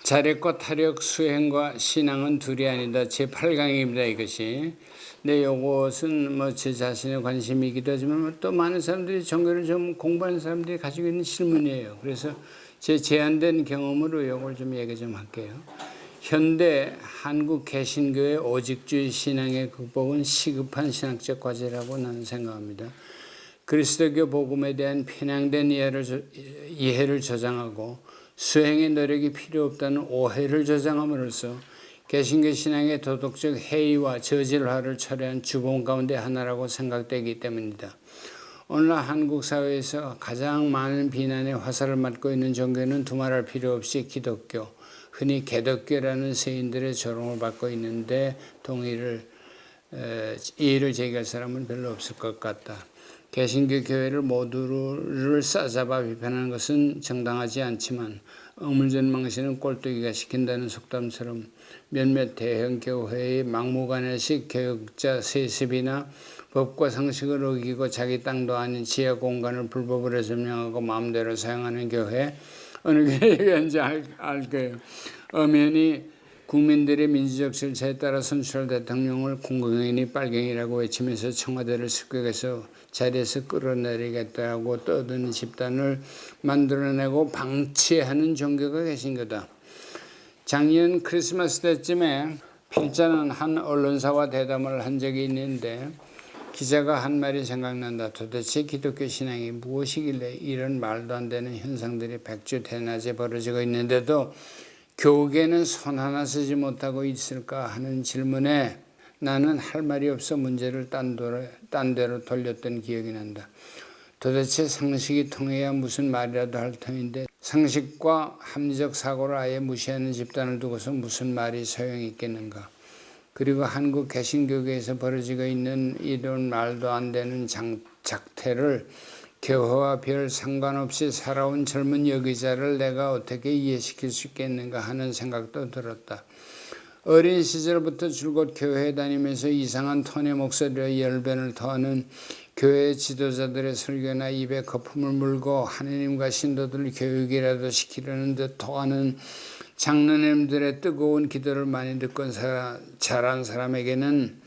자력과 타력, 수행과 신앙은 둘이 아니다. 제8강입니다, 이것이. 근데 요것은 뭐 제 자신의 관심이기도 하지만 또 많은 사람들이 종교를 좀 공부하는 사람들이 가지고 있는 질문이에요. 그래서 제 제한된 경험으로 요걸 좀 얘기 좀 할게요. 현대 한국 개신교의 오직주의 신앙의 극복은 시급한 신학적 과제라고 나는 생각합니다. 그리스도교 복음에 대한 편향된 이해를 저장하고 수행의 노력이 필요 없다는 오해를 저장함으로써 개신교 신앙의 도덕적 해이와 저질화를 초래한 주범 가운데 하나라고 생각되기 때문입니다. 오늘날 한국 사회에서 가장 많은 비난의 화살을 맞고 있는 종교는 두말할 필요 없이 기독교, 흔히 개독교라는 세인들의 조롱을 받고 있는데 이의를 제기할 사람은 별로 없을 것 같다. 개신교 교회를 모두를 싸잡아 비판하는 것은 정당하지 않지만 어물전망신은 꼴뚜기가 시킨다는 속담처럼 몇몇 대형 교회의 막무가내식 교육자 세습이나 법과 상식을 어기고 자기 땅도 아닌 지하 공간을 불법으로 점령하고 마음대로 사용하는 교회, 어느 교회 얘기하는지 알 거예요. 엄연히 국민들의 민주적 절차에 따라 선출할 대통령을 공공연히 빨갱이라고 외치면서 청와대를 습격해서 자리에서 끌어내리겠다고 떠드는 집단을 만들어내고 방치하는 종교가 개신교다. 작년 크리스마스 때쯤에 필자는 한 언론사와 대담을 한 적이 있는데 기자가 한 말이 생각난다. 도대체 기독교 신앙이 무엇이길래 이런 말도 안 되는 현상들이 백주대낮에 벌어지고 있는데도 교계는 손 하나 쓰지 못하고 있을까 하는 질문에 나는 할 말이 없어 문제를 딴 데로 돌렸던 기억이 난다. 도대체 상식이 통해야 무슨 말이라도 할 터인데 상식과 합리적 사고를 아예 무시하는 집단을 두고서 무슨 말이 소용이 있겠는가. 그리고 한국 개신교계에서 벌어지고 있는 이런 말도 안 되는 작태를 교회와 별 상관없이 살아온 젊은 여기자를 내가 어떻게 이해시킬 수 있겠는가 하는 생각도 들었다. 어린 시절부터 줄곧 교회에 다니면서 이상한 톤의 목소리로 열변을 토하는 교회 지도자들의 설교나 입에 거품을 물고 하느님과 신도들 교육이라도 시키려는 듯 토하는 장로님들의 뜨거운 기도를 많이 듣고 자란 사람에게는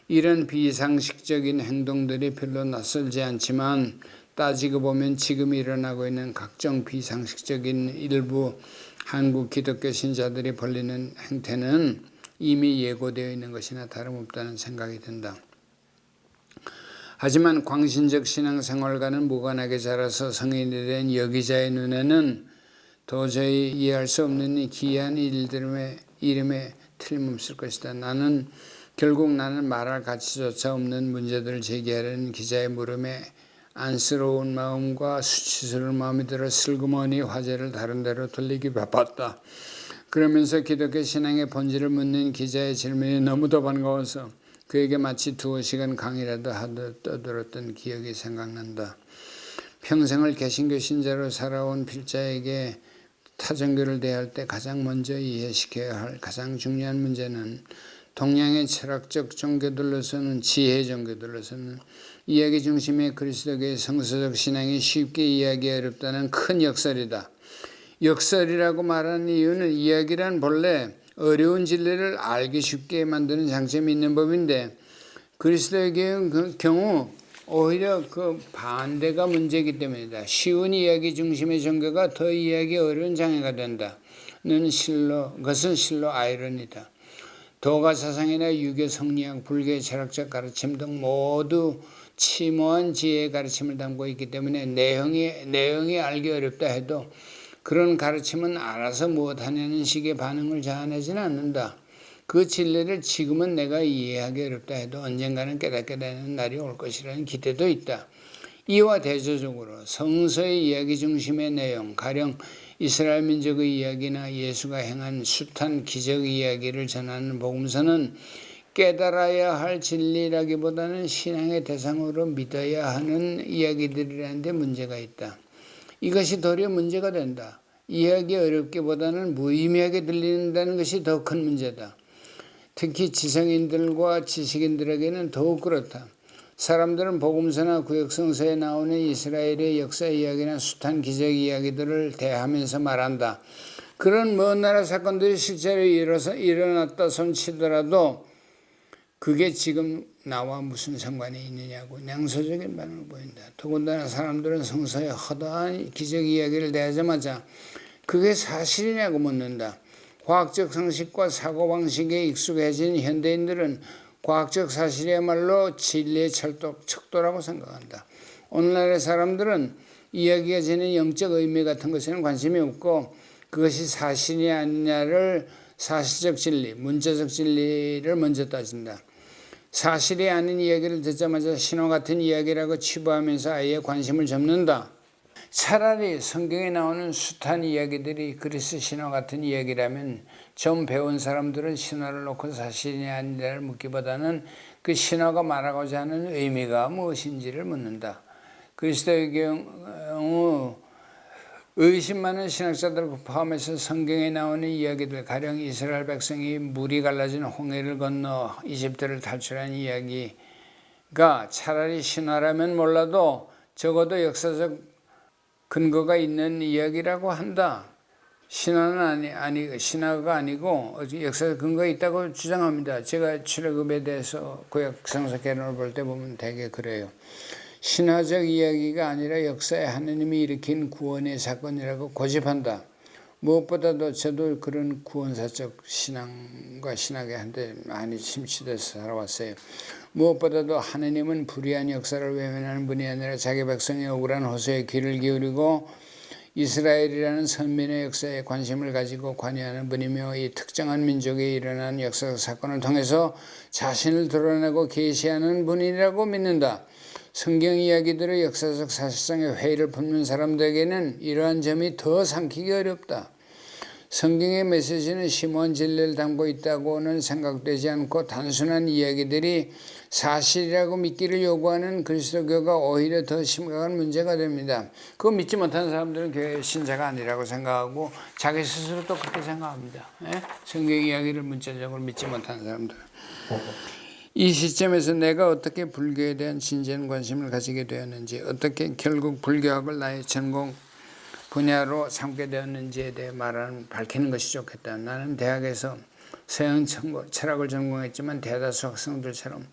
이런 비상식적인 행동들이 별로 낯설지 않지만 따지고 보면 지금 일어나고 있는 각종 비상식적인 일부 한국 기독교 신자들이 벌리는 행태는 이미 예고되어 있는 것이나 다름없다는 생각이 든다. 하지만 광신적 신앙생활과는 무관하게 자라서 성인이 된 여기자의 눈에는 도저히 이해할 수 없는 기이한 이름에 틀림없을 것이다. 결국 나는 말할 가치조차 없는 문제들을 제기하려는 기자의 물음에 안쓰러운 마음과 수치스러운 마음이 들어 슬그머니 화제를 다른 데로 돌리기 바빴다. 그러면서 기독교 신앙의 본질을 묻는 기자의 질문이 너무도 반가워서 그에게 마치 두어 시간 강의라도 하듯 떠들었던 기억이 생각난다. 평생을 개신교 신자로 살아온 필자에게 타종교를 대할 때 가장 먼저 이해시켜야 할 가장 중요한 문제는 동양의 철학적 종교들로서는 지혜 종교들로서는 이야기 중심의 그리스도교의 성서적 신앙이 쉽게 이해하기 어렵다는 큰 역설이다. 역설이라고 말하는 이유는 이야기란 본래 어려운 진리를 알기 쉽게 만드는 장점이 있는 법인데 그리스도교의 경우 오히려 그 반대가 문제이기 때문이다. 쉬운 이야기 중심의 종교가 더 이해하기 어려운 장애가 된다. 그것은 실로 아이러니다. 도가 사상이나 유교 성리학, 불교의 철학적 가르침 등 모두 심오한 지혜의 가르침을 담고 있기 때문에 내용이 알기 어렵다 해도 그런 가르침은 알아서 무엇하냐는 식의 반응을 자아내지는 않는다. 그 진리를 지금은 내가 이해하기 어렵다 해도 언젠가는 깨닫게 되는 날이 올 것이라는 기대도 있다. 이와 대조적으로 성서의 이야기 중심의 내용, 가령 이스라엘 민족의 이야기나 예수가 행한 숱한 기적 이야기를 전하는 복음서는 깨달아야 할 진리라기보다는 신앙의 대상으로 믿어야 하는 이야기들이라는 데 문제가 있다. 이것이 도리어 문제가 된다. 이해하기 어렵기보다는 무의미하게 들린다는 것이 더 큰 문제다. 특히 지성인들과 지식인들에게는 더욱 그렇다. 사람들은 복음서나 구약성서에 나오는 이스라엘의 역사 이야기나 숱한 기적 이야기들을 대하면서 말한다. 그런 먼 나라 사건들이 실제로 일어났다 손치더라도 그게 지금 나와 무슨 상관이 있느냐고 냉소적인 반응을 보인다. 더군다나 사람들은 성서에 허다한 기적 이야기를 대하자마자 그게 사실이냐고 묻는다. 과학적 상식과 사고방식에 익숙해진 현대인들은 과학적 사실이야말로 진리의 척도라고 생각한다. 오늘날의 사람들은 이야기가 지닌 영적 의미 같은 것에는 관심이 없고 그것이 사실이 아니냐를 사실적 진리, 문자적 진리를 먼저 따진다. 사실이 아닌 이야기를 듣자마자 신화 같은 이야기라고 치부하면서 아예 관심을 접는다. 차라리 성경에 나오는 숱한 이야기들이 그리스 신화 같은 이야기라면 좀 배운 사람들은 신화를 놓고 사실이 아니냐를 묻기보다는 그 신화가 말하고자 하는 의미가 무엇인지를 묻는다. 그리스도의 경우 의심 많은 신학자들을 포함해서 성경에 나오는 이야기들, 가령 이스라엘 백성이 물이 갈라진 홍해를 건너 이집트를 탈출한 이야기가 차라리 신화라면 몰라도 적어도 역사적 근거가 있는 이야기라고 한다. 신화가 아니고 역사적 근거가 있다고 주장합니다. 제가 출애굽에 대해서 구약 성서 개론을 볼 때 보면 되게 그래요. 신화적 이야기가 아니라 역사에 하느님이 일으킨 구원의 사건이라고 고집한다. 무엇보다도 저도 그런 구원사적 신앙과 신학에 한때 많이 침취돼서 살아왔어요. 무엇보다도 하느님은 불의한 역사를 외면하는 분이 아니라 자기 백성의 억울한 호소에 귀를 기울이고 이스라엘이라는 선민의 역사에 관심을 가지고 관여하는 분이며 이 특정한 민족에 일어난 역사적 사건을 통해서 자신을 드러내고 계시하는 분이라고 믿는다. 성경 이야기들의 역사적 사실상의 회의를 품는 사람들에게는 이러한 점이 더 삼키기 어렵다. 성경의 메시지는 심오한 진리를 담고 있다고는 생각되지 않고 단순한 이야기들이 사실이라고 믿기를 요구하는 그리스도교가 오히려 더 심각한 문제가 됩니다. 그거 믿지 못하는 사람들은 교회 신자가 아니라고 생각하고 자기 스스로도 그렇게 생각합니다. 성경 이야기를 문자적으로 믿지 못하는 사람들. 이 시점에서 내가 어떻게 불교에 대한 진지한 관심을 가지게 되었는지, 어떻게 결국 불교학을 나의 전공 분야로 삼게 되었는지에 대해 밝히는 것이 좋겠다. 나는 대학에서 서양 철학을 전공했지만 대다수 학생들처럼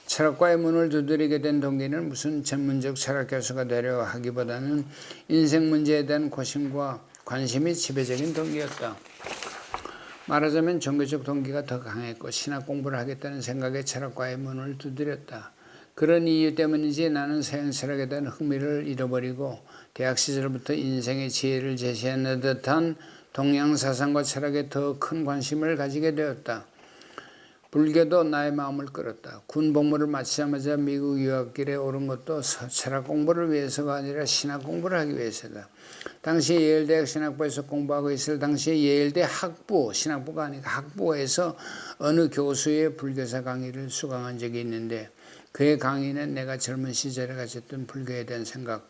철학과의 문을 두드리게 된 동기는 무슨 전문적 철학 교수가 되려 하기보다는 인생 문제에 대한 고심과 관심이 지배적인 동기였다. 말하자면 종교적 동기가 더 강했고 신학 공부를 하겠다는 생각에 철학과의 문을 두드렸다. 그런 이유 때문인지 나는 서양 철학에 대한 흥미를 잃어버리고 대학 시절부터 인생의 지혜를 제시하는 듯한 동양 사상과 철학에 더 큰 관심을 가지게 되었다. 불교도 나의 마음을 끌었다. 군 복무를 마치자마자 미국 유학길에 오른 것도 철학 공부를 위해서가 아니라 신학 공부를 하기 위해서다. 당시 예일대학 신학부에서 공부하고 있을 당시에 예일대 학부, 신학부가 아니라 학부에서 어느 교수의 불교사 강의를 수강한 적이 있는데 그의 강의는 내가 젊은 시절에 가졌던 불교에 대한 생각,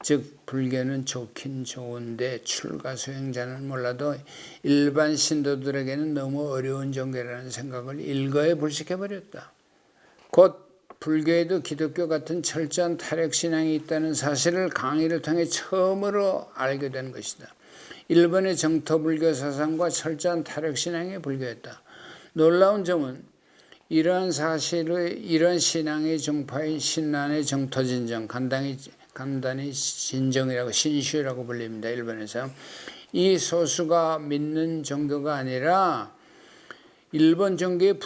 즉 불교는 좋긴 좋은데 출가 수행자는 몰라도 일반 신도들에게는 너무 어려운 종교라는 생각을 일거에 불식해버렸다. 곧 불교에도 기독교 같은 철저한 타력신앙이 있다는 사실을 강의를 통해 처음으로 알게 된 것이다. 일본의 정토불교 사상과 철저한 타력신앙이 불교였다. 놀라운 점은 이러한 신앙의 정파인 신난의 정토진정, 간단히 진정이라고 신슈라고 불립니다. 일본에서. 이 소수가 믿는 종교가 아니라 일본 종교의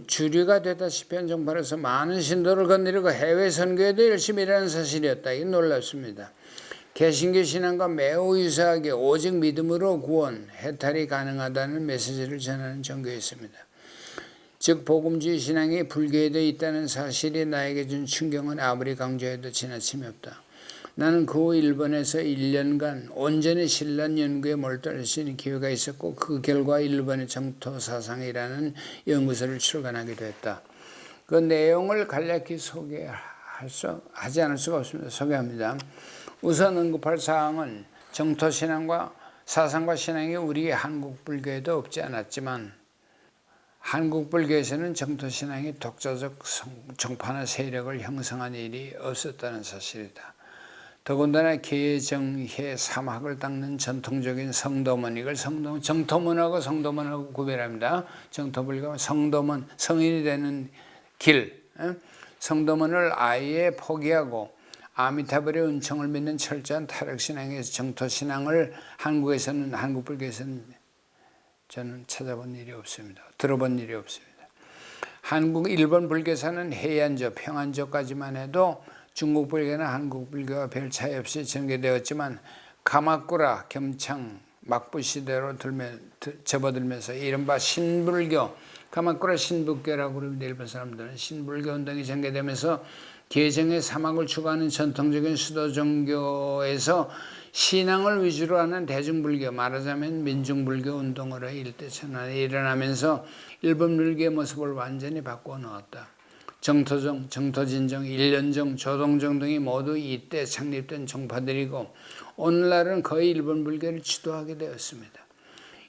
주류가 되다시피 한 정파로서 많은 신도를 건드리고 해외 선교에도 열심히 일하는 사실이었다. 이게 놀랍습니다. 개신교 신앙과 매우 유사하게 오직 믿음으로 구원, 해탈이 가능하다는 메시지를 전하는 종교였습니다. 즉 복음주의 신앙이 불교에도 있다는 사실이 나에게 준 충격은 아무리 강조해도 지나침이 없다. 나는 그 후 일본에서 1년간 온전히 신란 연구에 몰두할 수 있는 기회가 있었고 그 결과 일본의 정토사상이라는 연구소를 출간하게 됐다. 그 내용을 간략히 하지 않을 수가 없습니다. 소개합니다. 우선 언급할 사항은 정토신앙과 사상과 신앙이 우리 한국 불교에도 없지 않았지만 한국 불교에서는 정토신앙이 독자적 정파나 세력을 형성한 일이 없었다는 사실이다. 더군다나 개정해 사막을 닦는 전통적인 성도문, 이걸 정토문하고 성도문하고 구별합니다. 정토불교는 성도문, 성인이 되는 길, 성도문을 아예 포기하고 아미타불의 은총을 믿는 철저한 타락신앙에서 정토신앙을 한국불교에서는 저는 찾아본 일이 없습니다. 들어본 일이 없습니다. 일본 불교사는 해안조, 평안조까지만 해도 중국 불교나 한국 불교와 별 차이 없이 전개되었지만 가마쿠라, 겸창, 막부 시대로 접어들면서 이른바 신불교, 가마쿠라 신불교라고 그럽니다. 일본 사람들은 신불교 운동이 전개되면서 개정의 사막을 추구하는 전통적인 수도 종교에서 신앙을 위주로 하는 대중불교, 말하자면 민중불교 운동으로 일대 전환이 일어나면서 일본 불교의 모습을 완전히 바꾸어 놓았다. 정토종, 정토진정, 일련종, 조동종 등이 모두 이때 창립된 종파들이고 오늘날은 거의 일본 불교를 지도하게 되었습니다.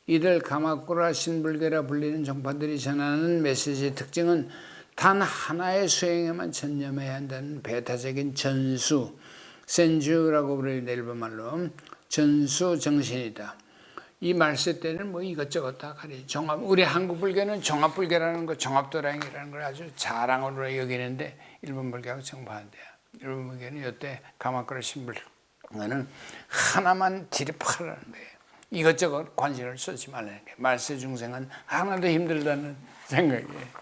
이들 가마쿠라 신불교라 불리는 종파들이 전하는 메시지의 특징은 단 하나의 수행에만 전념해야 한다는 배타적인 전수, 센주라고 부르는 일본말로 전수 정신이다. 이 말세 때는 뭐 이것저것 다 가리. 우리 한국 불교는 종합불교라는 거, 종합도량이라는 걸 아주 자랑으로 여기는데 일본 불교하고 정반대야. 일본 불교는 이때 가마쿠라 신불교는 하나만 들이파라는 거예요. 이것저것 관심을 쏟지 말라는 거예요. 말세 중생은 하나도 힘들다는 생각이에요.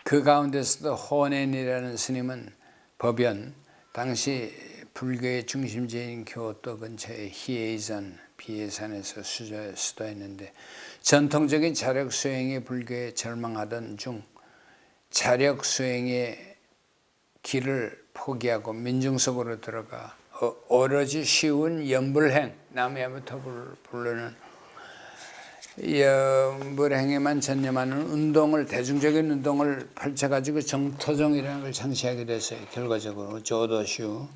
그 가운데서도 호넨이라는 스님은 법연, 당시 불교의 중심지인 교토 근처의 히에이산, 비해산에서 수도했는데 전통적인 자력 수행의 불교에 절망하던 중 자력 수행의 길을 포기하고 민중 속으로 들어가 오로지 쉬운 연불행, 남해부터 부르는 연불행에만 전념하는 운동을, 대중적인 운동을 펼쳐가지고 정토종이라는 걸 창시하게 됐어요. 결과적으로 조도슈.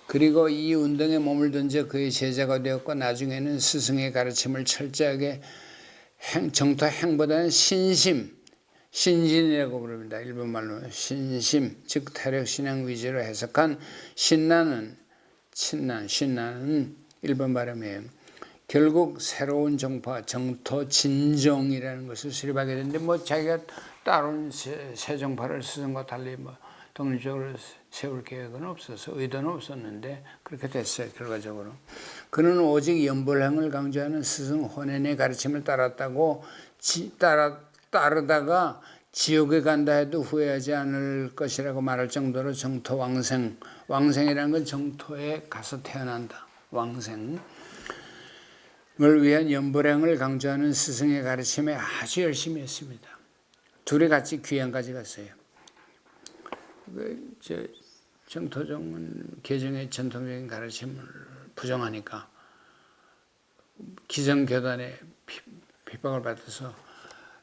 그리고 이 운동에 몸을 던져 그의 제자가 되었고 나중에는 스승의 가르침을 철저하게 정토 행보다는 신진이라고 부릅니다. 일본말로 신심, 즉 타력신앙 위주로 해석한 신나는 일본 발음이에요. 결국 새로운 종파, 정토진종이라는 것을 수립하게 됐는데 뭐 자기가 따로 새 종파를 스승과 달리 뭐 독립적으로 세울 계획은 없어서 의도는 없었는데 그렇게 됐어요. 결과적으로 그는 오직 연불행을 강조하는 스승 호넨의 가르침을 따르다가 지옥에 간다 해도 후회하지 않을 것이라고 말할 정도로 정토 왕생이라는 건 정토에 가서 태어난다. 왕생을 위한 연불행을 강조하는 스승의 가르침에 아주 열심히 했습니다. 둘이 같이 귀양까지 갔어요. 정토종은 개정의 전통적인 가르침을 부정하니까 기성교단의 핍박을 받아서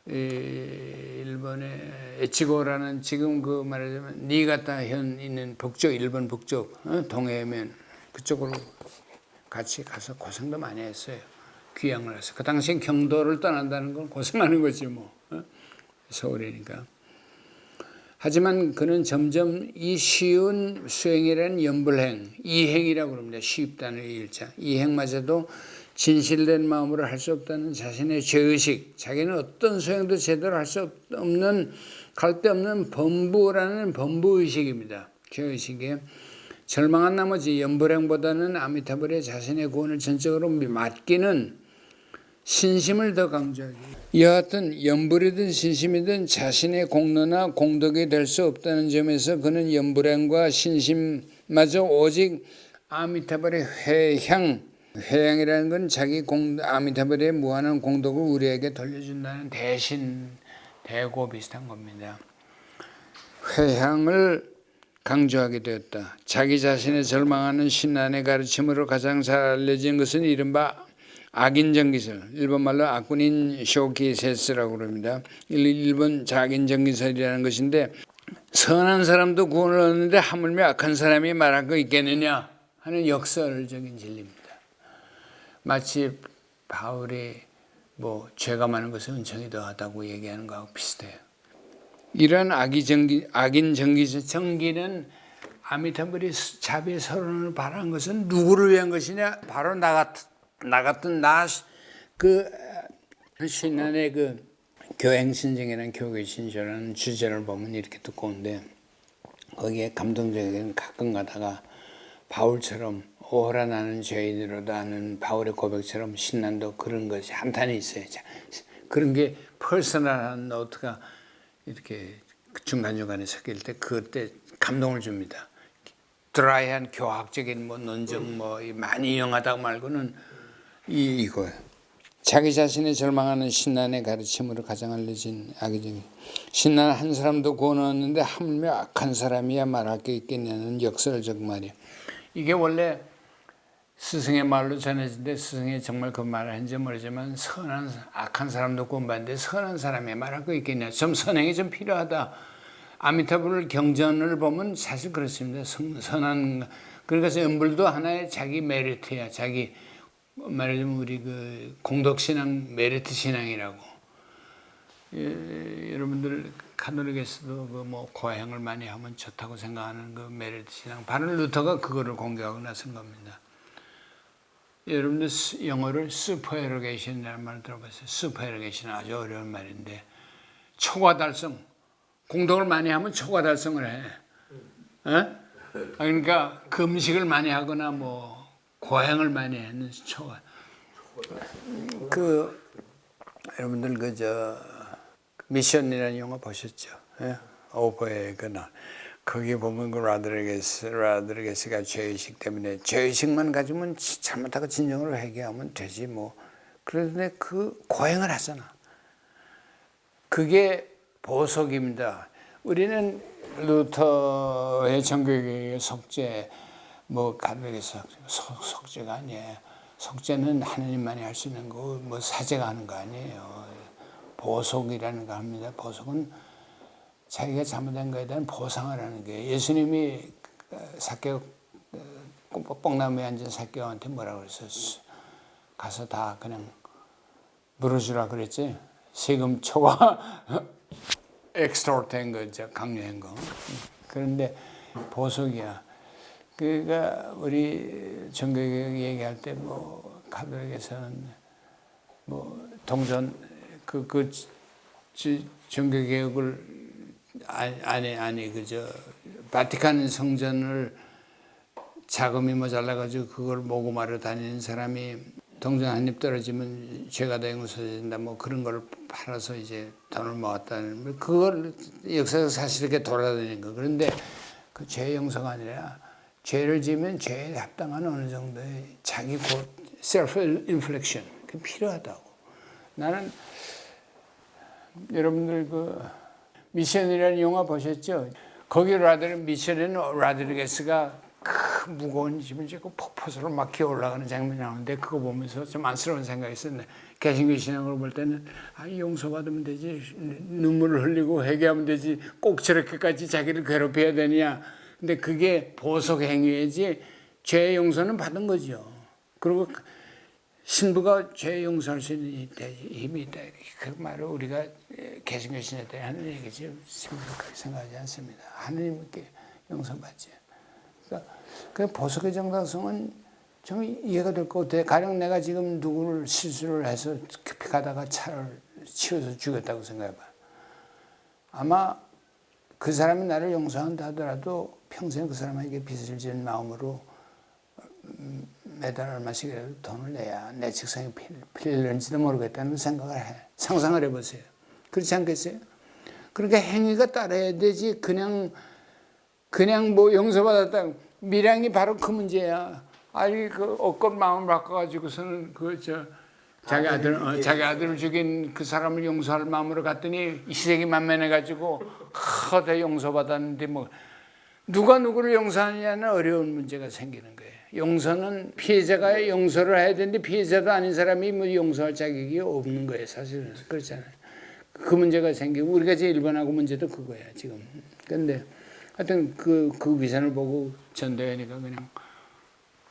일본의 에치고라는 지금 그 말하자면 니가타현 있는 북쪽, 일본 북쪽 동해면 그쪽으로 같이 가서 고생도 많이 했어요. 귀향을 해서 그 당시엔 경도를 떠난다는 건 고생하는 거지 뭐. 서울이니까. 하지만 그는 점점 이 쉬운 수행이라는 연불행, 이행이라고 합니다. 쉽다는 일자. 이행마저도 진실된 마음으로 할 수 없다는 자신의 죄의식, 자기는 어떤 수행도 제대로 할 수 없는 갈데 없는 범부라는 범부의식입니다. 죄의식에 절망한 나머지 연불행보다는 아미타불에 자신의 구원을 전적으로 맡기는 신심을 더 강조하기. 여하튼 연불이든 신심이든 자신의 공로나 공덕이 될 수 없다는 점에서 그는 연불행과 신심마저 오직 아미타불의 회향이라는 건 자기 아미타불의 무한한 공덕을 우리에게 돌려준다는 대신, 대고 비슷한 겁니다. 회향을 강조하게 되었다. 자기 자신의 절망하는 신난의 가르침으로 가장 잘 알려진 것은 이른바 악인정기설, 일본말로 악군인 쇼키세스라고 그럽니다. 일본 자악인정기설이라는 것인데 선한 사람도 구원을 얻는데 하물며 악한 사람이 말할 거 있겠느냐 하는 역설적인 진리입니다. 마치 바울이 뭐 죄가 많은 것은 은총이 더하다고 얘기하는 거하고 비슷해요. 이런 악인정기설, 정기는 아미타불이 자비의 서론을 발한 것은 누구를 위한 것이냐? 바로 나 같은 그 신난의 그 교행신정이라는 교계신조라는 주제를 보면 이렇게 듣고 오는데 거기에 감동적인 가끔 가다가 바울처럼 오호라 나는 죄인으로도 하는 바울의 고백처럼 신난도 그런 것이 한탄이 있어요. 그런 게 퍼스널한 노트가 이렇게 중간중간에 섞일 때 그때 감동을 줍니다. 드라이한 교학적인 뭐 논증 뭐 많이 이용하다 말고는 이거예요. 자기 자신의 절망하는 신난의 가르침으로 가장 알려진 악의적인 신난 한 사람도 구원 얻는데 하물며 악한 사람이야 말할 게 있겠냐는 역설적 말이에요. 이게 원래 스승의 말로 전해진데 스승이 정말 그 말을 했는지 모르지만 악한 사람도 구원받는데 선한 사람이 말할 거 있겠냐. 좀 선행이 좀 필요하다. 아미타불 경전을 보면 사실 그렇습니다. 선한 그러니까 연불도 하나의 자기 메리트야. 자기 말하자면 우리 그 공덕신앙 메리트 신앙이라고. 여러분들 카톨릭에서도 그 뭐 고행을 많이 하면 좋다고 생각하는 그 메리트 신앙. 바른 루터가 그거를 공개하고 나선 겁니다. 여러분들 영어를 슈퍼에러게이션이라는 말 들어봤어요. 슈퍼에러게이션 아주 어려운 말인데 초과 달성. 공덕을 많이 하면 초과 달성을 해. 그러니까 금식을 많이 하거나 뭐 고행을 많이 하는 초과. 여러분들 미션이라는 영화 보셨죠? 오버의 그날. 거기 보면 그 라드레게스가 죄의식 때문에 죄의식만 가지면 잘못하고 진정으로 회개하면 되지 뭐. 그런데 그 고행을 하잖아. 그게 보석입니다. 우리는 루터의 정교의 속죄, 뭐 가톨릭의 속죄가 아니에요. 속죄는 하나님만이 할 수 있는 거고, 뭐 사제가 하는 거 아니에요. 보석이라는 거 합니다. 보석은 자기가 잘못한 거에 대한 보상을 하는 게 예수님이 삭개오 뽕나무에 앉은 삭개오한테 뭐라고 그랬어요? 가서 다 그냥 물어주라 그랬지. 세금 초과 엑스토트한 거, 강요한 거. 그런데 보석이야. 그러니까 우리 정교육 얘기할 때 뭐 가톨릭에서는 뭐 동전 정교개혁을 바티칸 성전을 자금이 모자라가지고 그걸 모금하러 다니는 사람이 동전 한 입 떨어지면 죄가 다 용서된다 뭐 그런 걸 팔아서 이제 돈을 모았다는 그걸 역사적 사실이렇게 돌아다니는 거. 그런데 그 죄 용서가 아니라 죄를 지으면 죄에 합당한 어느 정도의 자기 셀프 인플렉션 그게 필요하다고. 나는 여러분들 그 미션이라는 영화 보셨죠? 거기 미션에는 라드리게스가 큰 무거운 짐을 지고 폭포수로 막 기어 올라가는 장면이 나오는데 그거 보면서 좀 안쓰러운 생각이 있었네. 개신교 신앙으로 볼 때는 용서받으면 되지, 눈물을 흘리고 회개하면 되지, 꼭 저렇게까지 자기를 괴롭혀야 되냐. 근데 그게 보석 행위이지 죄 용서는 받은 거죠. 그리고 신부가 죄 용서할 수 있는 힘이 있다. 그 말을 우리가 개신교 신앙 때 하는 얘기지 심각하게 생각하지 않습니다. 하느님께 용서받지. 그러니까 그 보석의 정당성은 좀 이해가 될 것 같아. 가령 내가 지금 누구를 실수를 해서 급히 가다가 차를 치워서 죽였다고 생각해봐. 아마 그 사람이 나를 용서한다 하더라도 평생 그 사람에게 빚을 지은 마음으로 매달 얼마씩이라도 돈을 내야 내 직성이 필는지도 모르겠다는 생각을 해. 상상을 해보세요. 그렇지 않겠어요? 그러니까 행위가 따라야 되지 그냥 뭐 용서받았다. 미량이 바로 그 문제야. 아니 그 억건 마음을 바꿔가지고서는 자기 아들을 죽인 그 사람을 용서할 마음으로 갔더니 희생이 만면해가지고 다 용서받았는데 뭐 누가 누구를 용서하느냐는 어려운 문제가 생기는 거예요. 용서는 피해자가 용서를 해야 되는데 피해자도 아닌 사람이 뭐 용서할 자격이 없는 거예요. 사실은 그렇잖아요. 그 문제가 생기고 우리가 제일 일반하고 문제도 그거야 지금. 근데 하여튼 그 비전을 보고 전도연이가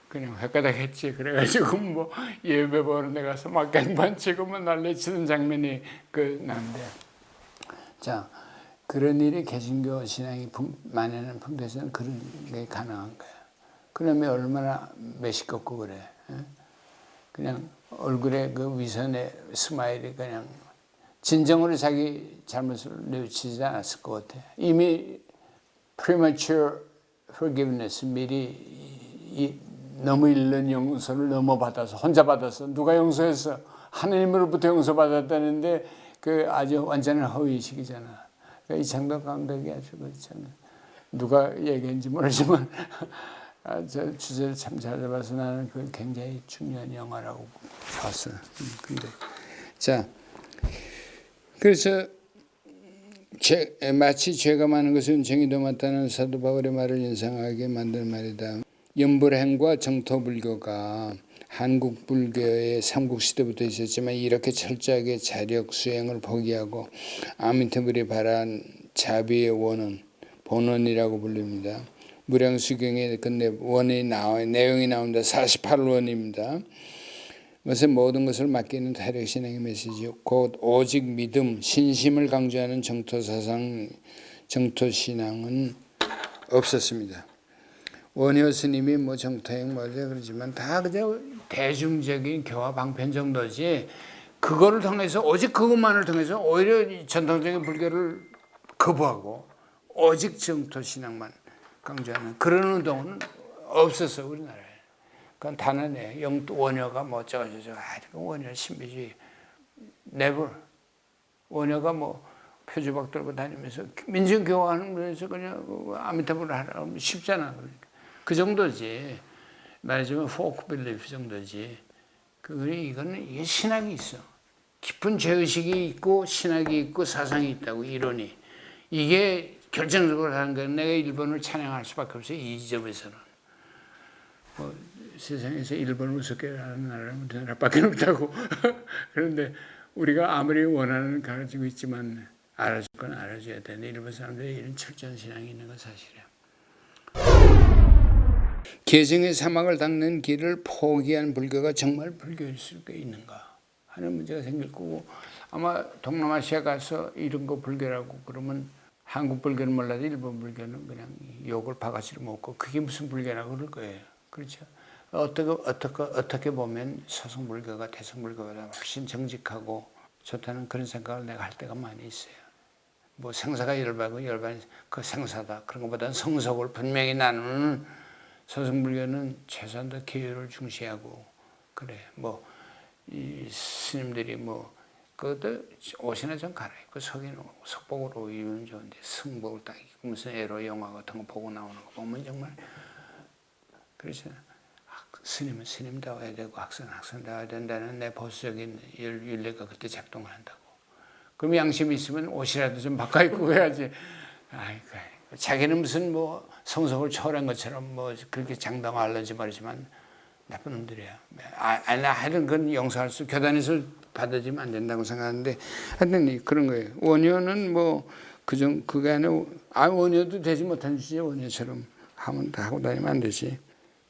그냥 헷가닥 했지. 그래가지고 뭐 예배 보는 데 가서 막 갱반 치고 뭐 난리치는 장면이 나는데 자 그런 일이 개신교 신앙이 만연한 풍토에서는 그런 게 가능한 거야. 그러면 얼마나 메시껍고 그래. 그냥 얼굴에 그 위선의 스마일이 그냥 진정으로 자기 잘못을 뉘우치지 않았을 것 같아. 이미 premature forgiveness, 미리 너무 잃는 용서를 넘어받아서 혼자 받아서 누가 용서했어? 하나님으로부터 용서받았다는데 그 아주 완전한 허위식이잖아. 그러니까 이창덕 감독이 아주 그렇잖아. 누가 얘기했는지 모르지만 저 주제를 참 잘 잡아서 나는 그 굉장히 중요한 영화라고 봤어. 근데 자 그래서 마치 죄가 많은 것은 정의도 많다는 사도 바울의 말을 인상하게 만드는 말이다. 연불행과 정토불교가 한국 불교의 삼국시대부터 있었지만 이렇게 철저하게 자력 수행을 포기하고 아미타불이 바란 자비의 원은 본원이라고 불립니다. 무량수경에 근데 내용이 나온다. 48원입니다. 그것은 모든 것을 맡기는 타력신앙의 메시지, 곧 오직 믿음, 신심을 강조하는 정토사상, 정토신앙은 없었습니다. 원효 스님이 뭐 정토행 뭐죠 그러지만 다 그저 대중적인 교화 방편 정도지 그거를 통해서 오직 그것만을 통해서 오히려 전통적인 불교를 거부하고 오직 정토신앙만 강조하는 그런 운동은 없었어 우리나라에. 그건 단언해. 원효가 뭐 어쩌고저쩌고 원효 신비주의 never. 원효가 뭐 표주박 들고 다니면서 민중교화하면서 그냥 아미타불을 하라고 쉽잖아. 그러니까. 그 정도지. 말하자면 folk belief 정도지. 이거는 이게 신학이 있어. 깊은 죄의식이 있고 신학이 있고 사상이 있다고 이론이. 이게 결정적으로 하는 건 내가 일본을 찬양할 수밖에 없어요. 이 지점에서는. 뭐 세상에서 일본을 우습게 하는 나라는 우리나라밖에 없다고. 그런데 우리가 아무리 원하는 가르치고 있지만 알아줄 건 알아줘야 되는데 일본 사람들이 이런 철저한 신앙이 있는 건 사실이야. 개성의 사막을 닦는 길을 포기한 불교가 정말 불교일 수 있는가 하는 문제가 생길 거고 아마 동남아시아 가서 이런 거 불교라고 그러면 한국 불교는 몰라도 일본 불교는 그냥 욕을 바가지로 먹고 그게 무슨 불교라고 그럴 거예요. 그렇죠? 어떻게 보면 서성불교가 대성불교보다 훨씬 정직하고 좋다는 그런 생각을 내가 할 때가 많이 있어요. 뭐 생사가 열반이고 열반이 그 생사다. 그런 것보다는 성속을 분명히 나누는 서성불교는 최소한 더 계율을 중시하고 그래. 뭐 이 스님들이 뭐 그것도 옷이나 좀 갈아입고 석복으로 입으면 좋은데 승복을 딱 입고 무슨 에로 영화 같은 거 보고 나오는 거 보면 정말 그렇죠. 스님은 스님다워야 되고 학생은 학생다워야 된다는 내 보수적인 윤리가 그때 작동을 한다고. 그럼 양심이 있으면 옷이라도 좀 바꿔 입고 해야지. 아이고, 자기는 무슨 뭐 성속을 초월한 것처럼 뭐 그렇게 장담하려는지 모르지만 나쁜 놈들이야. 하여튼 그건 용서할 수, 교단에서 받아주면 안 된다고 생각하는데 하여튼 그런 거예요. 원효는 뭐 그게 아니라 원효도 되지 못한 주제 원효처럼 하면 다 하고 다니면 안 되지.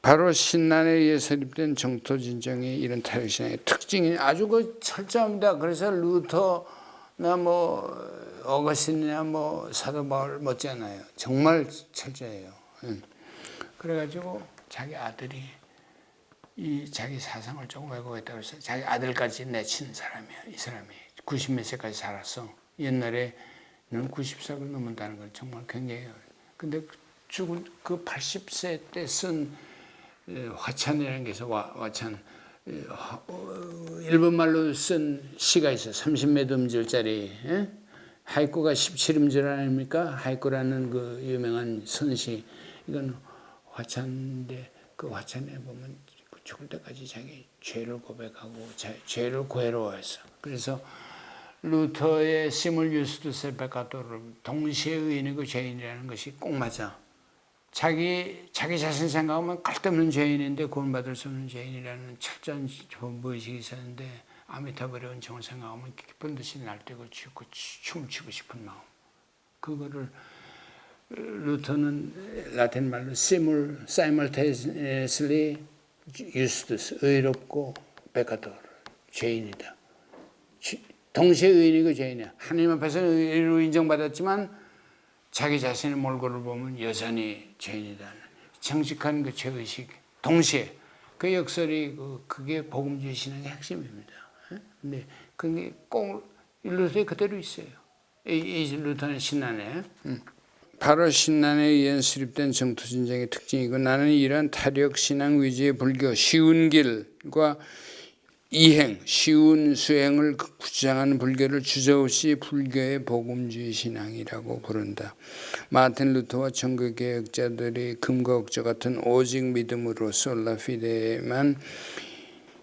바로 신난에 의해 설립된 정토진정의 이런 타력신앙의 특징이 아주 그 철저합니다. 그래서 루터나 뭐 어거스틴이나 뭐 사도 바울 못지않아요. 정말 철저해요. 그래가지고 자기 아들이 이 자기 사상을 조금 왜곡했다고 해서 자기 아들까지 내친 사람이야. 이 사람이 90몇 세까지 살았어. 옛날에는 90세가 넘는다는 건 정말 굉장히 근데 죽은 그 80세 때 쓴 화찬이라는 게 있어. 화찬 일본말로 쓴 시가 있어. 30몇 음절짜리. 하이쿠가 17음절 아닙니까? 하이쿠라는 그 유명한 선시. 이건 화찬인데 그 화찬에 보면 죽을 때까지 자기 죄를 고백하고 죄를 괴로워했어. 그래서 루터의 시물유스두세 페카토를 동시에 의인이고 죄인이라는 것이 꼭 맞아. 자기 자신 생각하면 갈데없는 죄인인데 구원받을 수 없는 죄인이라는 철저한 본부의식이 있었는데 아미타불의 은총을 생각하면 기쁜 듯이 날뛰고 춤을 추고 싶은 마음. 그거를 루터는 라틴 말로 simultaneously justus, 의롭고 페카토르, 죄인이다. 동시에 의인이고 죄인이야. 하나님 앞에서는 의로 인정받았지만 자기 자신의 몰골을 보면 여전히 죄인이다. 정직한 그 죄의식 동시에 그 역설이 그게 복음주의 신앙의 핵심입니다. 근데 그게 꼭 루터에 그대로 있어요. 이 루터는 신난에 바로 신난에 의한 수립된 정토진정의 특징이고 나는 이러한 타력신앙 위주의 불교 쉬운 길과 이행, 쉬운 수행을 주장하는 불교를 주저없이 불교의 복음주의 신앙이라고 부른다. 마틴 루터와 천국개혁자들이 금과 억저 같은 오직 믿음으로 솔라피데만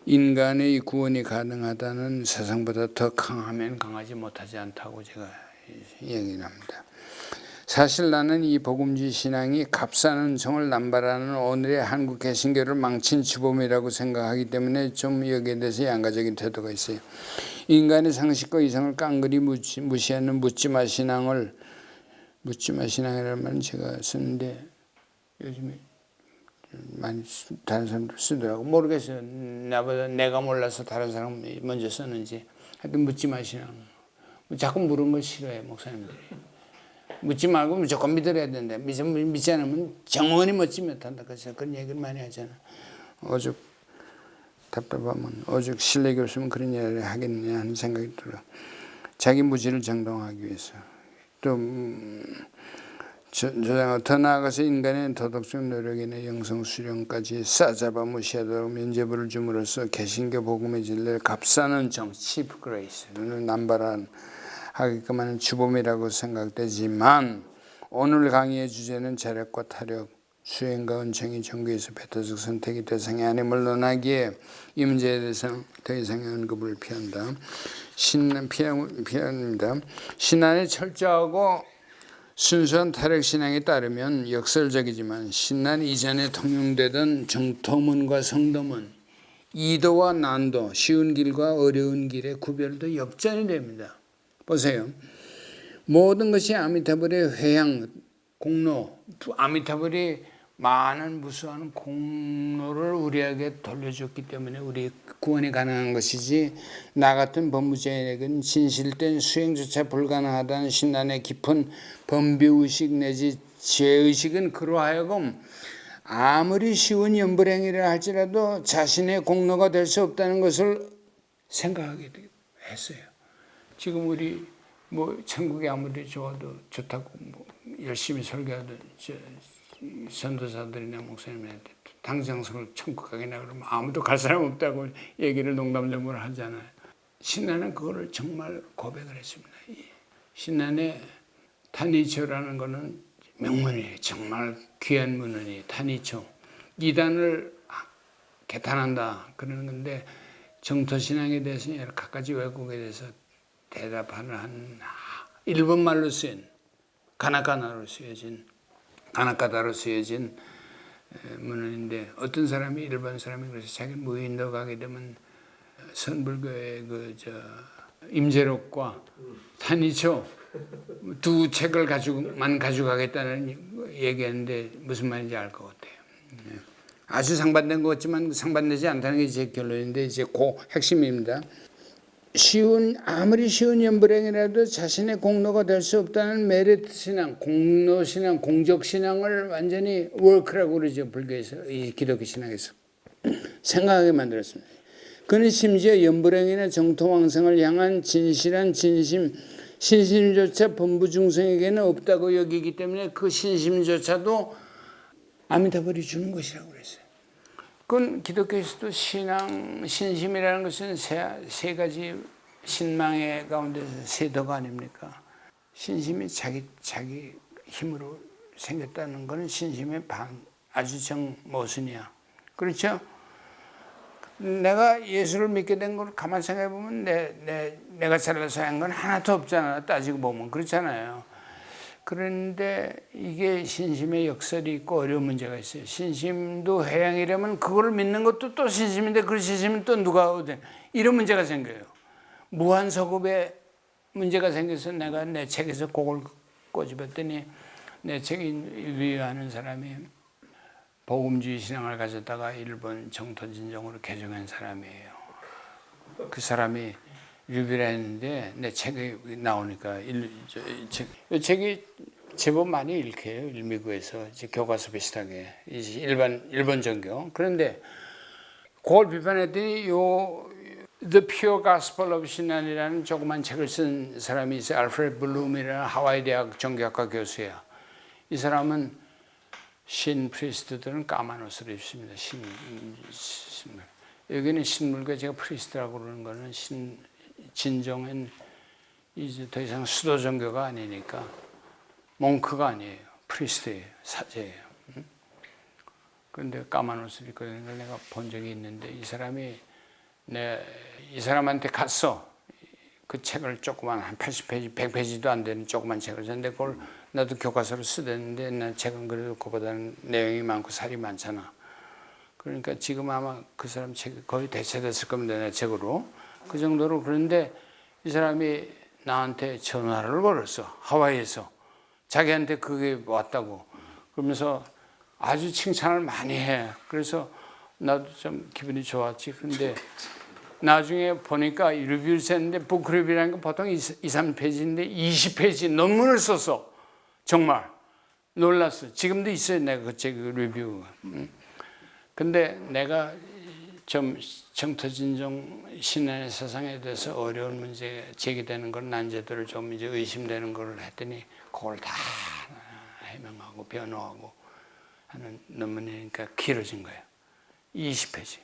인간의 구원이 가능하다는 세상보다 더 강하면 강하지 못하지 않다고 제가 얘기를 합니다. 사실 나는 이 복음주의 신앙이 값싸는 정을 남발하는 오늘의 한국 개신교를 망친 주범이라고 생각하기 때문에 좀 여기에 대해서 양가적인 태도가 있어요. 인간의 상식과 이성을 깡그리 무시하는 묻지마 신앙이라는 말은 제가 쓰는데 요즘에 많이 다른 사람들 쓰더라고. 모르겠어요. 나보다 내가 몰라서 다른 사람 먼저 썼는지. 하여튼 묻지마 신앙. 자꾸 물은 걸 싫어해 목사님들이. 묻지 말고 무조건 믿어야 된다. 믿지 않으면 정원이 묻지 못한다. 그래서 그런 얘기를 많이 하잖아. 오죽 답답하면 오죽 신뢰가 없으면 그런 얘기를 하겠느냐 하는 생각이 들어. 자기 무지를 정당화하기 위해서. 또 더 나아가서 인간의 도덕적 노력이나 영성 수련까지 싸잡아 무시하도록 면죄부를 줌으로써 개신교 복음의 진리를 값싸는 정, chief grace를 남발한 하게끔 하는 주범이라고 생각되지만 오늘 강의의 주제는 재력과 타력, 수행과 은총이 종교에서 배타적 선택의 대상이 아님을 논하기에 이 문제에 대해서 더 이상의 언급을 피합니다. 신앙의 철저하고 순수한 타력신앙에 따르면 역설적이지만 신난 이전에 통용되던 정토문과 성도문, 이도와 난도, 쉬운 길과 어려운 길의 구별도 역전이 됩니다. 보세요. 모든 것이 아미타불의 회양, 공로, 아미타불이 많은 무수한 공로를 우리에게 돌려줬기 때문에 우리 구원이 가능한 것이지 나 같은 범죄자에게는 진실된 수행조차 불가능하다는 신난의 깊은 범비의식 내지 죄의식은 그로 하여금 아무리 쉬운 연불행위를 할지라도 자신의 공로가 될 수 없다는 것을 생각하게 했어요. 지금 우리 천국이 아무리 좋다고 열심히 설교하던 전도사들이나 목사님한테 당장 천국 가겠나 그러면 아무도 갈 사람 없다고 얘기를 농담적으로 하잖아요. 신난은 그거를 정말 고백을 했습니다. 신난의 타니초라는 거는 명문이에요. 정말 귀한 문헌이에요. 타니초. 이단을 개탄한다 그러는 건데 정토신앙에 대해서는 여러 갖가지 왜곡에 대해서 대답하는 한 일본말로 쓰인 가나카다로 쓰여진 문헌인데 어떤 사람이 일본 사람이 그래서 자기 무인도 가게 되면 선불교의 임재록과 타니초 두 책을 가져가겠다는 얘기했는데 무슨 말인지 알 것 같아요. 아주 상반된 것 같지만 상반되지 않다는 게 제 결론인데 이제 그 핵심입니다. 아무리 쉬운 연불행이라도 자신의 공로가 될 수 없다는 메리트 신앙, 공로 신앙, 공적 신앙을 완전히 워크라고 그러죠. 불교에서, 이 기독교 신앙에서. 생각하게 만들었습니다. 그는 심지어 연불행이나 정토왕성을 향한 진실한 신심조차 범부중생에게는 없다고 여기기 때문에 그 신심조차도 아미타불이 주는 것이라고 그랬어요. 그건 기독교에서도 신심이라는 것은 세 가지 신망의 가운데서 세도가 아닙니까? 신심이 자기 힘으로 생겼다는 것은 신심의 아주 모순이야. 그렇죠? 내가 예수를 믿게 된 걸 가만히 생각해 보면 내가 잘나서 한 건 하나도 없잖아. 따지고 보면 그렇잖아요. 그런데 이게 신심의 역설이 있고 어려운 문제가 있어요. 신심도 회양이라면 그거를 믿는 것도 또 신심인데 그 신심은 또 누가 얻은 이런 문제가 생겨요. 무한소급의 문제가 생겨서 내가 내 책에서 그걸 꼬집었더니 내 책에 리뷰하는 사람이 복음주의 신앙을 가졌다가 일본 정토진정으로 개종한 사람이에요. 그 사람이 리뷰를 했는데 내 책이 나오니까 이 책이 제법 많이 읽혀요. 일미구에서 이제 교과서 비슷하게 이제 일본 전교. 그런데 그걸 비판했더니 The Pure Gospel of 신앙이라는 조그만 책을 쓴 사람이 있어요. 알프레드 블룸이라는 하와이 대학 종교학과 교수야. 이 사람은 신 프리스트들은 까만 옷을 입습니다. 신물. 여기는 신물과 제가 프리스트라고 그러는 거는 진정한 이제 더 이상 수도 종교가 아니니까 몽크가 아니에요. 프리스트예요. 사제예요. 그런데 까만 옷을 입고 있는 걸 내가 본 적이 있는데 이 사람이 이 사람한테 갔어. 그 책을 조그만 한 80페이지, 100페이지도 안 되는 조그만 책을 줬는데 그걸 나도 교과서로 쓰던데 나 책은 그래도 그보다는 내용이 많고 살이 많잖아. 그러니까 지금 아마 그 사람 책이 거의 대체됐을 겁니다. 내 책으로. 그 정도로. 그런데 이 사람이 나한테 전화를 걸었어. 하와이에서. 자기한테 그게 왔다고. 그러면서 아주 칭찬을 많이 해. 그래서 나도 좀 기분이 좋았지. 근데 나중에 보니까 리뷰를 썼는데 북리뷰라는 건 보통 2, 3페이지인데 20페이지 논문을 썼어. 정말 놀랐어. 지금도 있어요. 내가 그 책 리뷰. 근데 내가 좀 정토진정 신앙의 세상에 대해서 어려운 문제 제기되는 걸 난제들을 좀 이제 의심되는 걸 했더니 그걸 다 해명하고 변호하고 하는 논문이니까 길어진 거예요. 20페이지.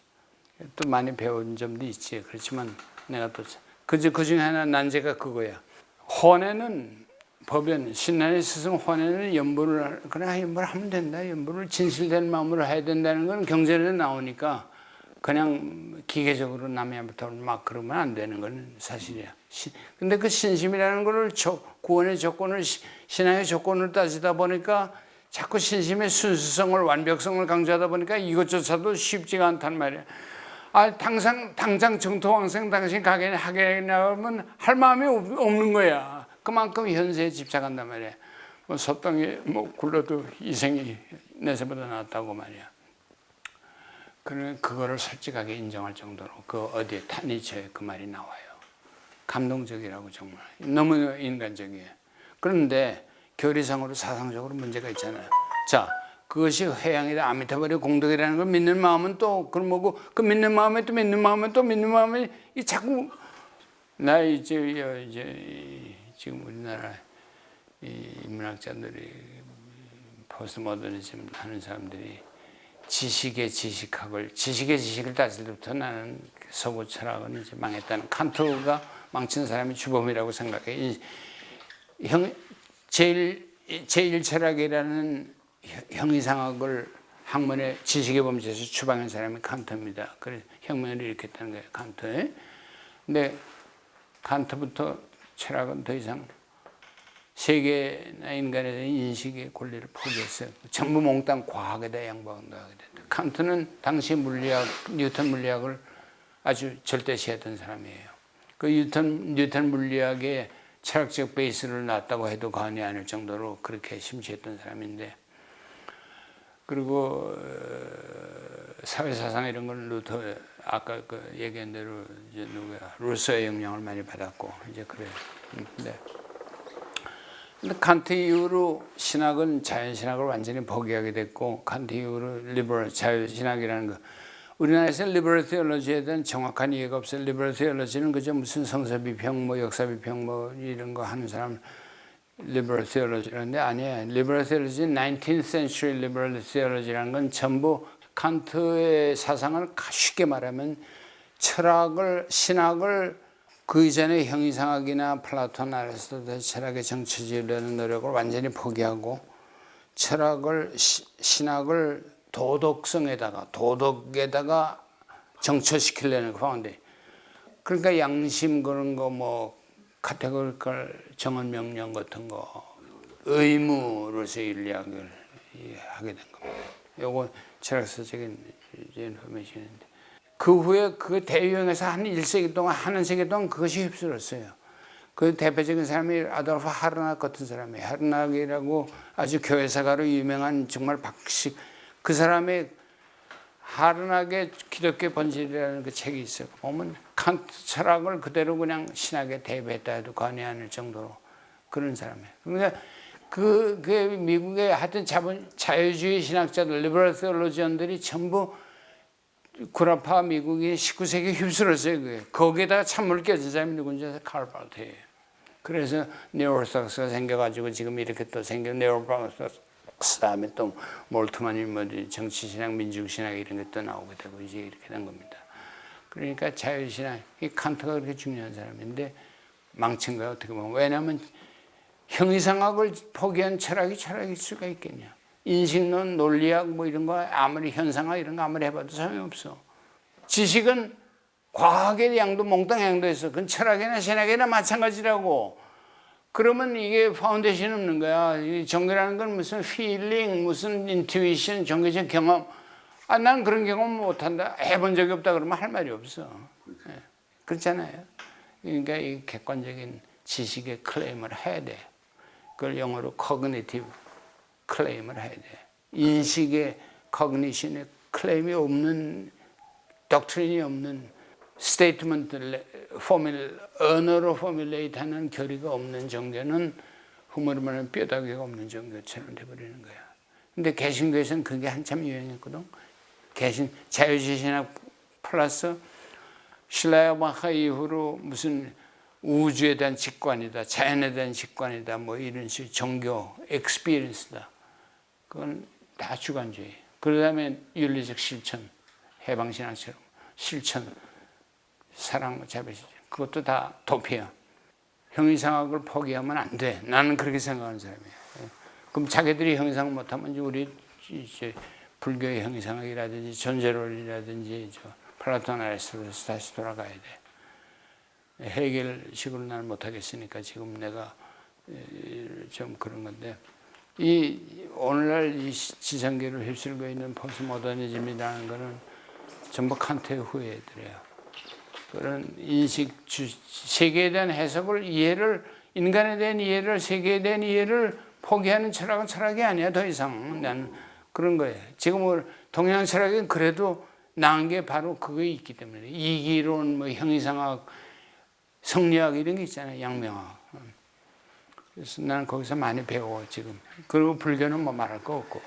또 많이 배운 점도 있지. 그렇지만 내가 또 그 중에 하나 난제가 그거야. 혼에는 법에는 신난의 스승 혼에는 연부를 그냥 연부를 하면 된다. 연부를 진실된 마음으로 해야 된다는 건 경전에 나오니까 그냥 기계적으로 남의 앞부터 막 그러면 안 되는 건 사실이야. 근데 그 신심이라는 거를 구원의 조건을 신앙의 조건을 따지다 보니까 자꾸 신심의 순수성을 완벽성을 강조하다 보니까 이것조차도 쉽지가 않단 말이야. 당장 정토왕생 당신 하게 나오면 할 마음이 없는 거야. 그만큼 현세에 집착한단 말이야. 소똥이 굴러도 이생이 내세보다 낫다고 말이야. 그러면 그거를 솔직하게 인정할 정도로 그 어디에 타니체에 그 말이 나와요. 감동적이라고 정말. 너무 인간적이에요. 그런데 교리상으로 사상적으로 문제가 있잖아요. 자, 그것이 회양이다, 아미타불의 공덕이라는 걸 믿는 마음은 또 그런 거고, 그 믿는 마음에 또 믿는 마음에 또 믿는 마음에 이 자꾸 나 이제 지금 우리나라 이 인문학자들이 포스트 모더니즘 하는 사람들이 지식의 지식을 따질 때부터 나는 서구 철학은 이제 망했다는 칸트가 망친 사람이 주범이라고 생각해. 제일 철학이라는 형이상학을 학문의 지식의 범죄에서 추방한 사람이 칸트입니다. 그래서 혁명을 일으켰다는 거예요, 칸트. 근데 칸트부터 철학은 더 이상 세계나 인간에 대한 인식의 권리를 포기했어요. 전부 몽땅 과학에다 양보하게 됐다. 칸트는 당시 뉴턴 물리학을 아주 절대시했던 사람이에요. 그 뉴턴 물리학의 철학적 베이스를 놨다고 해도 과언이 아닐 정도로 그렇게 심취했던 사람인데, 그리고 사회사상 이런 걸 루터 아까 그 얘기한 대로 이제 루소의 영향을 많이 받았고 이제 그래요. 근데 칸트 이후로 신학은 자연신학을 완전히 포기하게 됐고, 칸트 이후로 리버럴 자유신학이라는 거, 우리나라에서 리버럴 테올로지에 대한 정확한 이해가 없어요. 리버럴 테올로지는 그저 무슨 성서비평, 역사비평 이런 거 하는 사람 리버럴 테올로지라는데 아니에요. 리버럴 테올로지는 19th century 리버럴 테올로지라는 건 전부 칸트의 사상을 쉽게 말하면 신학을 그 이전에 형이상학이나 플라톤, 아리스토텔 철학의 정치주의라는 노력을 완전히 포기하고 신학을 도덕에다가 정처시키려는 그 파운데. 그러니까 양심 그런 거 카테고리컬 정언 명령 같은 거 의무로서 인리학을 하게 된 겁니다. 요거 철학서적인 인포메이션인데, 그 후에 그 대유행에서 한 1세기 동안 하는 세기 동안 그것이 휩쓸었어요. 그 대표적인 사람이 아돌프 하르낙 같은 사람이에요. 하르낙이라고 아주 교회사가로 유명한 정말 박식, 그 사람의 하르낙의 기독교 본질이라는 그 책이 있어요. 보면 칸트 철학을 그대로 그냥 신학에 대입했다 해도 과언이 아닐 정도로 그런 사람이에요. 그러니까 그 미국의 하여튼 자유주의 신학자들, 리버럴 테올로지언들이 전부 구라파 미국이 19세기에 휩쓸었어요. 그게. 거기에다가 찬물 껴준 사람이 누군지 칼 발트예요. 그래서 네오르삭스가 생겨가지고 지금 이렇게 또 네오르삭스 다음에 또 몰트만이 뭐 정치신학, 민주신학 이런 게 또 나오게 되고 이제 이렇게 된 겁니다. 그러니까 자유신학, 이 칸트가 그렇게 중요한 사람인데 망친 거야 어떻게 보면. 왜냐하면 형이상학을 포기한 철학일 수가 있겠냐. 인식론, 논리학 뭐 이런 거 아무리 현상학 이런 거 아무리 해봐도 소용없어. 지식은 과학의 양도 몽땅 양도해서 그건 철학이나 신학이나 마찬가지라고. 그러면 이게 파운데이션 없는 거야. 이 종교라는 건 무슨 필링, 무슨 인투이션, 종교적 경험. 난 그런 경험 못한다. 해본 적이 없다 그러면 할 말이 없어. 그렇잖아요. 그러니까 이 객관적인 지식의 클레임을 해야 돼. 그걸 영어로 cognitive 클레임을 해야 돼. 인식의 cognition의 클레임이 없는, doctrine이 없는, 스테이트먼트 언어로 포뮬레이트하는 교리가 없는 종교는 흐물을 말하면 뼈다귀가 없는 종교처럼 돼버리는 거야. 근데 개신교에서는 그게 한참 유행했거든. 자유주의 신학 플러스 슐라이어마하 이후로 무슨 우주에 대한 직관이다, 자연에 대한 직관이다, 뭐 이런 식의 종교 experience다. 그건 다 주관주의. 그 다음에 윤리적 실천, 해방신학처럼 실천, 사랑, 자비심, 그것도 다 도피야. 형이상학을 포기하면 안 돼. 나는 그렇게 생각하는 사람이야. 그럼 자기들이 형이상을 못하면 우리 이제 불교의 형이상학이라든지 존재론이라든지 플라톤, 아리스토텔레스 다시 돌아가야 돼. 해결식으로 나는 못하겠으니까 지금 내가 좀 그런 건데, 이 오늘날 이 지상계를 휩쓸고 있는 포스트 모더니즘이라는 거는 전부 칸트의 후예들이에요. 그런 인식, 세계에 대한 해석을, 인간에 대한 이해를, 세계에 대한 이해를 포기하는 철학은 철학이 아니야. 더 이상 나는 그런 거예요. 지금 동양 철학은 그래도 나은 게 바로 그거에 있기 때문에. 이기론, 뭐 형이상학, 성리학 이런 게 있잖아요. 양명학. 그래서 나는 거기서 많이 배워 지금. 그리고 불교는 뭐 말할 거 없고.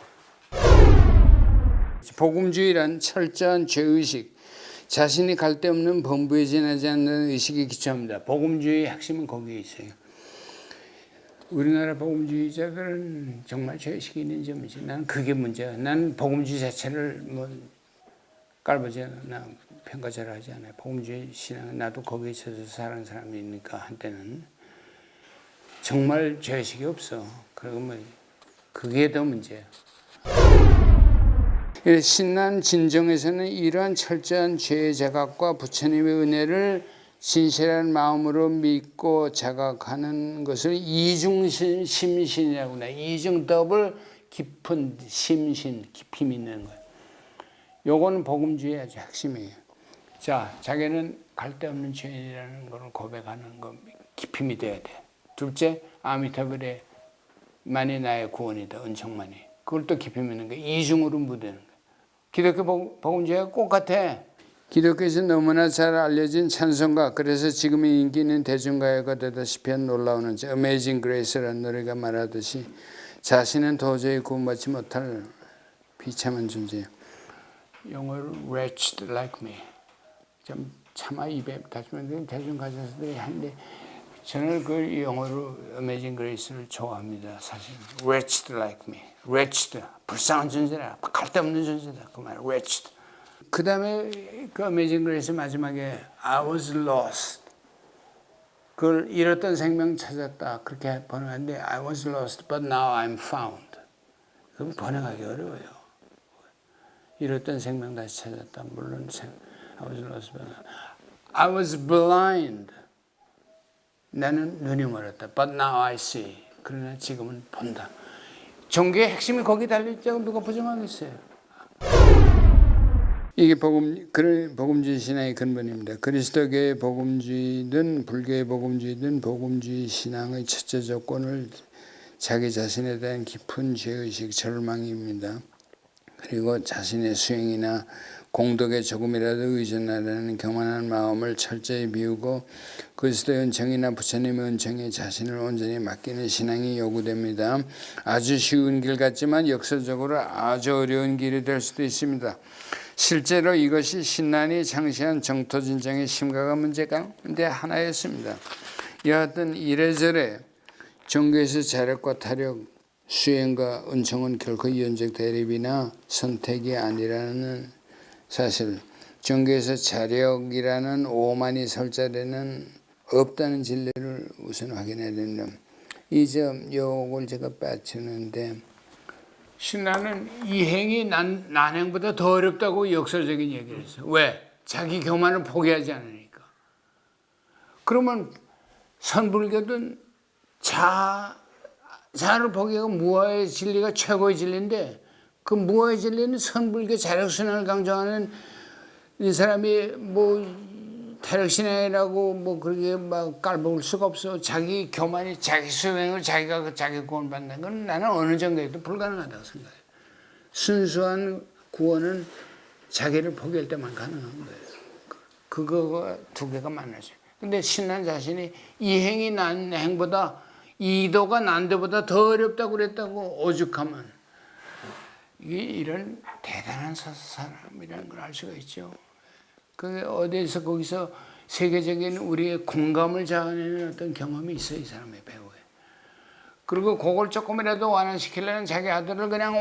복음주의란 철저한 죄의식, 자신이 갈데 없는 범부에 지나지 않는 의식이 기초합니다. 복음주의의 핵심은 거기에 있어요. 우리나라 복음주의자들은 정말 죄의식이 있는 점이지. 나는 그게 문제야. 나는 복음주의 자체를 뭐 깔보지 않아. 나 평가 잘 하지 않아요. 복음주의 신앙은 나도 거기에 있어서 살아가는 사람이니까 한때는 정말 죄의식이 없어. 그러면 그게 더 문제야. 신난 진정에서는 이러한 철저한 죄의 자각과 부처님의 은혜를 진실한 마음으로 믿고 자각하는 것을 이중심신이라고 해요. 이중 더블 깊은 심신, 깊이 믿는 거예요. 요거는 복음주의의 아주 핵심이에요. 자, 자기는 갈데 없는 죄인이라는 걸 고백하는 거 깊이 믿어야 돼. 둘째, 아미타불의 만이 나의 구원이다. 은총만이. 그걸 또 깊이 믿는 거예요. 이중으로 묻는 거예요. 기독교 복음주의가 꼭 같아. 기독교에서 너무나 잘 알려진 찬송가, 그래서 지금의 인기는 대중가요가 되다시피 한 놀라운 Amazing Grace라는 노래가 말하듯이 자신은 도저히 구원받지 못할 비참한 존재예요. 영어로 wretched like me. 좀 차마 입에 다시면 대중가요들이 하는데 저는 그 영어로 Amazing Grace를 좋아합니다. 사실 wretched like me. wretched, 불쌍한 존재라, 갈데없는 존재다. 그 말, wretched. 그 다음에 그 Amazing Grace 마지막에 I was lost. 그걸 잃었던 생명 찾았다. 그렇게 번역하는데 I was lost, but now I'm found. 그건 번역하기 어려워요. 잃었던 생명 다시 찾았다. 물론 I was lost, but I was blind. 나는 눈이 멀었다. But now I see. 그러나 지금은 본다. 종교의 핵심이 거기 달려있다고 누가 부정하겠어요? 이게 복음주의 신앙의 근본입니다. 그리스도교의 복음주의든 불교의 복음주의든 복음주의 신앙의 첫째 조건을 자기 자신에 대한 깊은 죄의식, 절망입니다. 그리고 자신의 수행이나 공덕에 조금이라도 의존하려는 교만한 마음을 철저히 비우고 그리스도의 은총이나 부처님의 은총에 자신을 온전히 맡기는 신앙이 요구됩니다. 아주 쉬운 길 같지만 역설적으로 아주 어려운 길이 될 수도 있습니다. 실제로 이것이 신난이 창시한 정토진정의 심각한 문제가 하나였습니다. 여하튼 이래저래 종교에서 자력과 타력, 수행과 은총은 결코 이론적 대립이나 선택이 아니라는 사실, 종교에서 자력이라는 오만이 설 자리는 없다는 진리를 우선 확인해야 됩니다. 이 점 요걸 제가 빠치는데, 신라는 이행이 난행보다 더 어렵다고 역설적인 얘기를 했어요. 왜? 자기 교만을 포기하지 않으니까. 그러면 선불교든 자아를 포기하고 무아의 진리가 최고의 진리인데, 그 무아의 진리는 선불교 자력순환을 강조하는 이 사람이 타력신앙이라고 그렇게 막 깔볼 수가 없어. 자기 교만이 자기 수행을 자기가 자기 구원 받는 건 나는 어느 정도에도 불가능하다고 생각해요. 순수한 구원은 자기를 포기할 때만 가능한 거예요. 그거가 두 개가 만나죠. 근데 신난 자신이 이행이 난행보다 이도가 난도보다 더 어렵다고 그랬다고 오죽하면 이런 대단한 사람이라는 걸 알 수가 있죠. 그 어디에서 거기서 세계적인 우리의 공감을 자아내는 어떤 경험이 있어요, 이 사람의 배우에. 그리고 그걸 조금이라도 완화시키려는 자기 아들을 그냥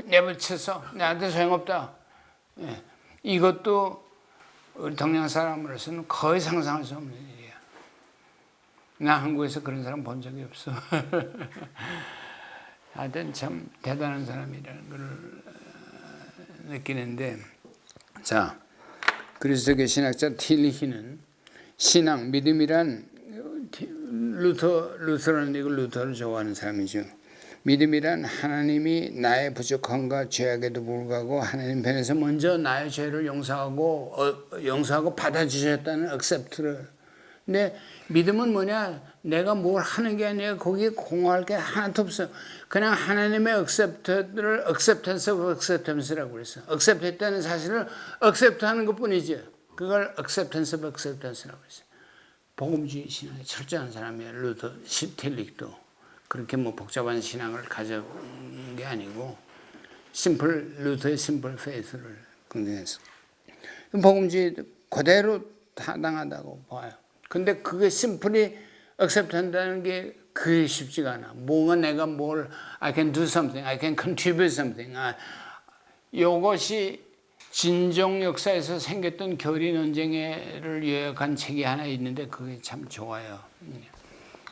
내버려쳐서 내 아들 소용없다. 예. 이것도 우리 동양 사람으로서는 거의 상상할 수 없는 일이야. 나 한국에서 그런 사람 본 적이 없어. 하여튼 참 대단한 사람이라는 걸 느끼는데, 자, 그리스도교 신학자 틸리히는 신앙, 믿음이란 루터는 이거 루터를 좋아하는 사람이죠. 믿음이란 하나님이 나의 부족함과 죄악에도 불구하고 하나님 편에서 먼저 나의 죄를 용서하고 받아주셨다는 액셉트를. 근데 믿음은 뭐냐? 내가 뭘 하는 게 아니라 거기에 공허할 게 하나도 없어. 그냥 하나님의 액셉트를 acceptance of acceptance라고 그랬어. accept했다는 사실을 accept하는 것뿐이지. 그걸 acceptance of acceptance라고 그랬어. 복음주의 신앙이 철저한 사람이야. 루터, 틸릭도 그렇게 복잡한 신앙을 가져온 게 아니고 루터의 심플 페이스를 긍정했어. 복음주의 그대로 타당하다고 봐요. 근데 그게 심플이 accept 한다는 게 그게 쉽지가 않아. 뭔가 내가 I can do something, I can contribute something. 이것이 진종 역사에서 생겼던 교리 논쟁을 요약한 책이 하나 있는데 그게 참 좋아요.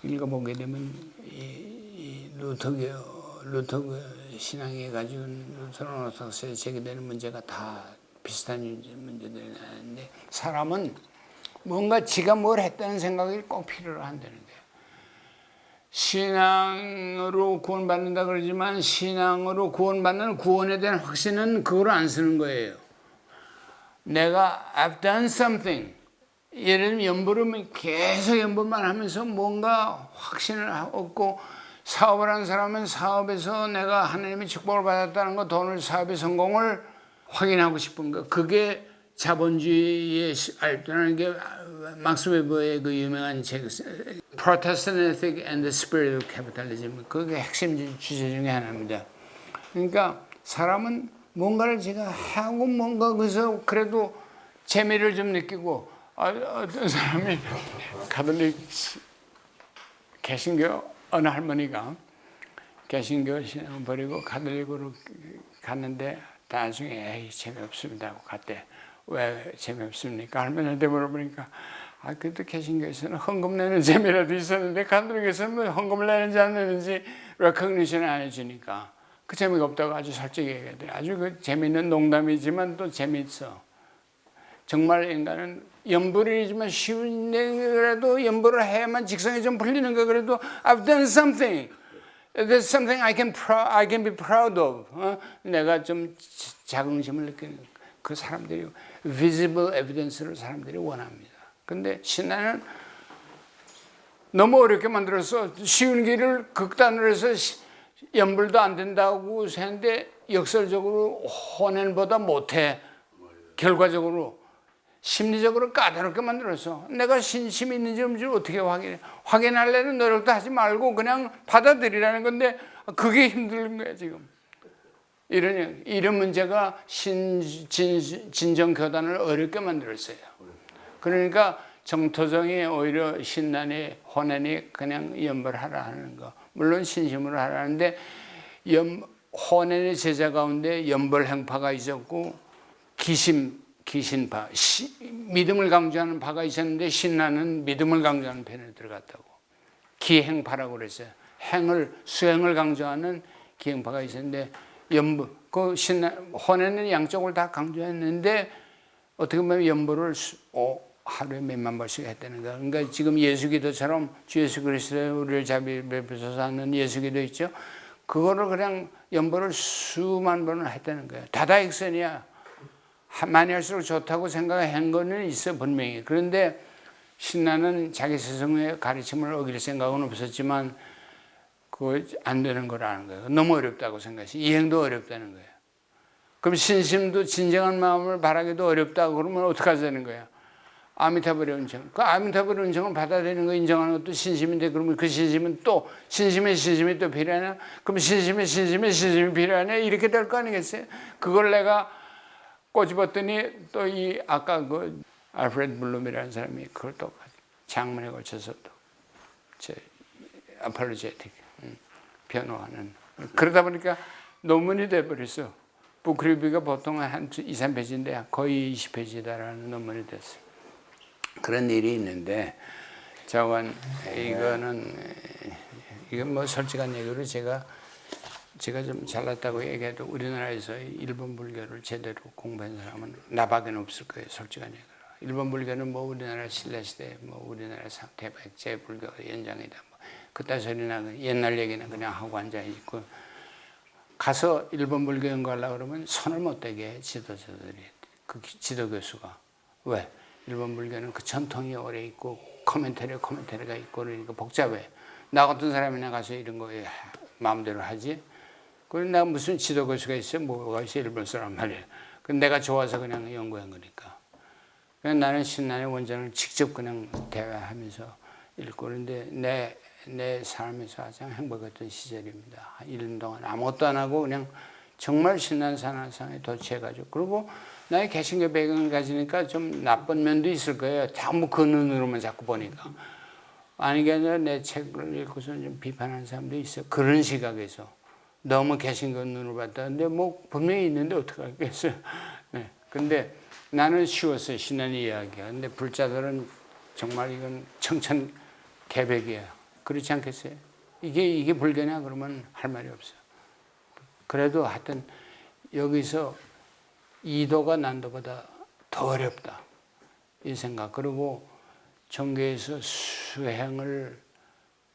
읽어보게 되면 이 루터교 신앙이 가지고 루터론 오르토독스에 제기되는 문제가 다 비슷한 문제들이 나는데, 사람은 뭔가 지가 뭘 했다는 생각이 꼭 필요로 한다는 거예요. 신앙으로 구원받는다 그러지만 신앙으로 구원받는 구원에 대한 확신은 그걸 안 쓰는 거예요. 내가 I've done something. 예를 들면 연보를 계속 연보만 하면서 뭔가 확신을 얻고, 사업을 하는 사람은 사업에서 내가 하나님의 축복을 받았다는 거, 돈을 사업의 성공을 확인하고 싶은 거. 그게 자본주의의 알뜰한 게 막스 웨버의 그 유명한 책 Protestant Ethic and the Spirit of Capitalism, 그게 핵심 주제 중에 하나입니다. 그러니까 사람은 뭔가를 제가 하고 뭔가 그래서 그래도 재미를 좀 느끼고, 어떤 사람이 가톨릭 개신교 어느 할머니가 개신교 신앙을 버리고 가톨릭으로 갔는데 나중에 에이 재미없습니다 하고 갔대. 왜 재미없습니까? 할머니한테 물어보니까 그래도 개신교에서는 헌금 내는 재미라도 있었는데 가톨릭에서는 헌금을 내는지 안 내는지 레코그니션을 안 해주니까 그 재미가 없다고 아주 솔직히 얘기하대. 아주 그 재미있는 농담이지만 또 재미있어. 정말 인간은 연불이지만 쉬운데라도 연불을 해야만 직성이 좀 풀리는 거. 그래도 I've done something. There's something I can be proud of. 내가 좀 자긍심을 느끼는 그 사람들이 visible evidence를 사람들이 원합니다. 근데 신앙은 너무 어렵게 만들어서 쉬운 길을 극단으로 해서 연불도 안 된다고 했는데 역설적으로 혼연보다 못해. 결과적으로 심리적으로 까다롭게 만들었어. 내가 신심이 있는지 없는지 어떻게 확인하려는 노력도 하지 말고 그냥 받아들이라는 건데 그게 힘든 거야 지금. 이런 문제가 진정교단을 어렵게 만들었어요. 그러니까 정토성이 오히려 신난이 호난이 그냥 연벌하라 하는 거. 물론 신심으로 하라는데 호난의 제자 가운데 연벌행파가 있었고 기신파, 믿음을 강조하는 파가 있었는데 신난은 믿음을 강조하는 편에 들어갔다고. 기행파라고 그랬어요. 수행을 강조하는 기행파가 있었는데 호난은 양쪽을 다 강조했는데 어떻게 보면 연보를 하루에 몇만 번씩 했다는 거야. 그러니까 지금 예수기도처럼 주 예수 그리스도의 우리를 자비베푸소서 하는 예수기도 있죠. 그거를 그냥 연보를 수만 번을 했다는 거야. 다다익선이야. 많이 할수록 좋다고 생각한 거는 있어 분명히. 그런데 신나는 자기 스승의 가르침을 어길 생각은 없었지만 그거 안 되는 거라는 거예요. 너무 어렵다고 생각했어요. 이행도 어렵다는 거예요. 그럼 신심도 진정한 마음을 바라기도 어렵다고 그러면 어떻게 하자는 거야? 아미타불의 은총. 그 아미타불의 은총을 받아들이는 거 인정하는 것도 신심인데 그러면 그 신심은 또 신심이 또 필요하냐? 그럼 신심이 필요하냐? 이렇게 될 거 아니겠어요? 그걸 내가 꼬집었더니 또 이 아까 그 알프레드 블룸이라는 사람이 그걸 또 장문에 걸쳐서 또 아폴로제틱 변호하는 그러다 보니까 논문이 돼버렸어. 북리뷰가 보통 한 2, 3페이지인데 거의 20페이지다라는 논문이 됐어요. 그런 일이 있는데 이건 뭐 솔직한 얘기로 제가 좀 잘났다고 얘기해도 우리나라에서 일본 불교를 제대로 공부한 사람은 나밖에 없을 거예요. 솔직한 얘기로. 일본 불교는 뭐 우리나라 신라시대, 뭐 우리나라 대백제 불교 연장이다. 뭐 그따 소리나 옛날 얘기는 그냥 하고 앉아있고 가서 일본 불교 연구하려고 그러면 손을 못 대게 해, 지도자들이. 그 지도교수가. 왜? 일본 불교는 그 전통이 오래 있고 코멘터리가 있고 그러니까 복잡해. 나 같은 사람이나 가서 이런 거 마음대로 하지. 그럼 내가 무슨 지도교수가 있어? 뭐가 있어? 일본 사람 말이야. 근데 내가 좋아서 그냥 연구한 거니까. 그냥 나는 신난의 원전을 직접 그냥 대화하면서 읽고 그런데 내 삶에서 가장 행복했던 시절입니다. 1년 동안 아무것도 안 하고 그냥 정말 신난 산화상에 도취해가지고 그리고 나의 개신교 배경을 가지니까 좀 나쁜 면도 있을 거예요. 전부 그 눈으로만 자꾸 보니까. 아니 게 아니라 내 책을 읽고서는 좀 비판하는 사람도 있어요. 그런 시각에서. 너무 개신교 눈으로 봤다는데 뭐 분명히 있는데 어떡하겠어요. 네. 근데 나는 쉬웠어요. 신난의 이야기가. 근데 불자들은 정말 이건 청천개백이에요. 그렇지 않겠어요? 이게 불교냐 그러면 할 말이 없어요. 그래도 하여튼 여기서 이도가 난도보다 더 어렵다. 이 생각. 그리고 종교에서 수행을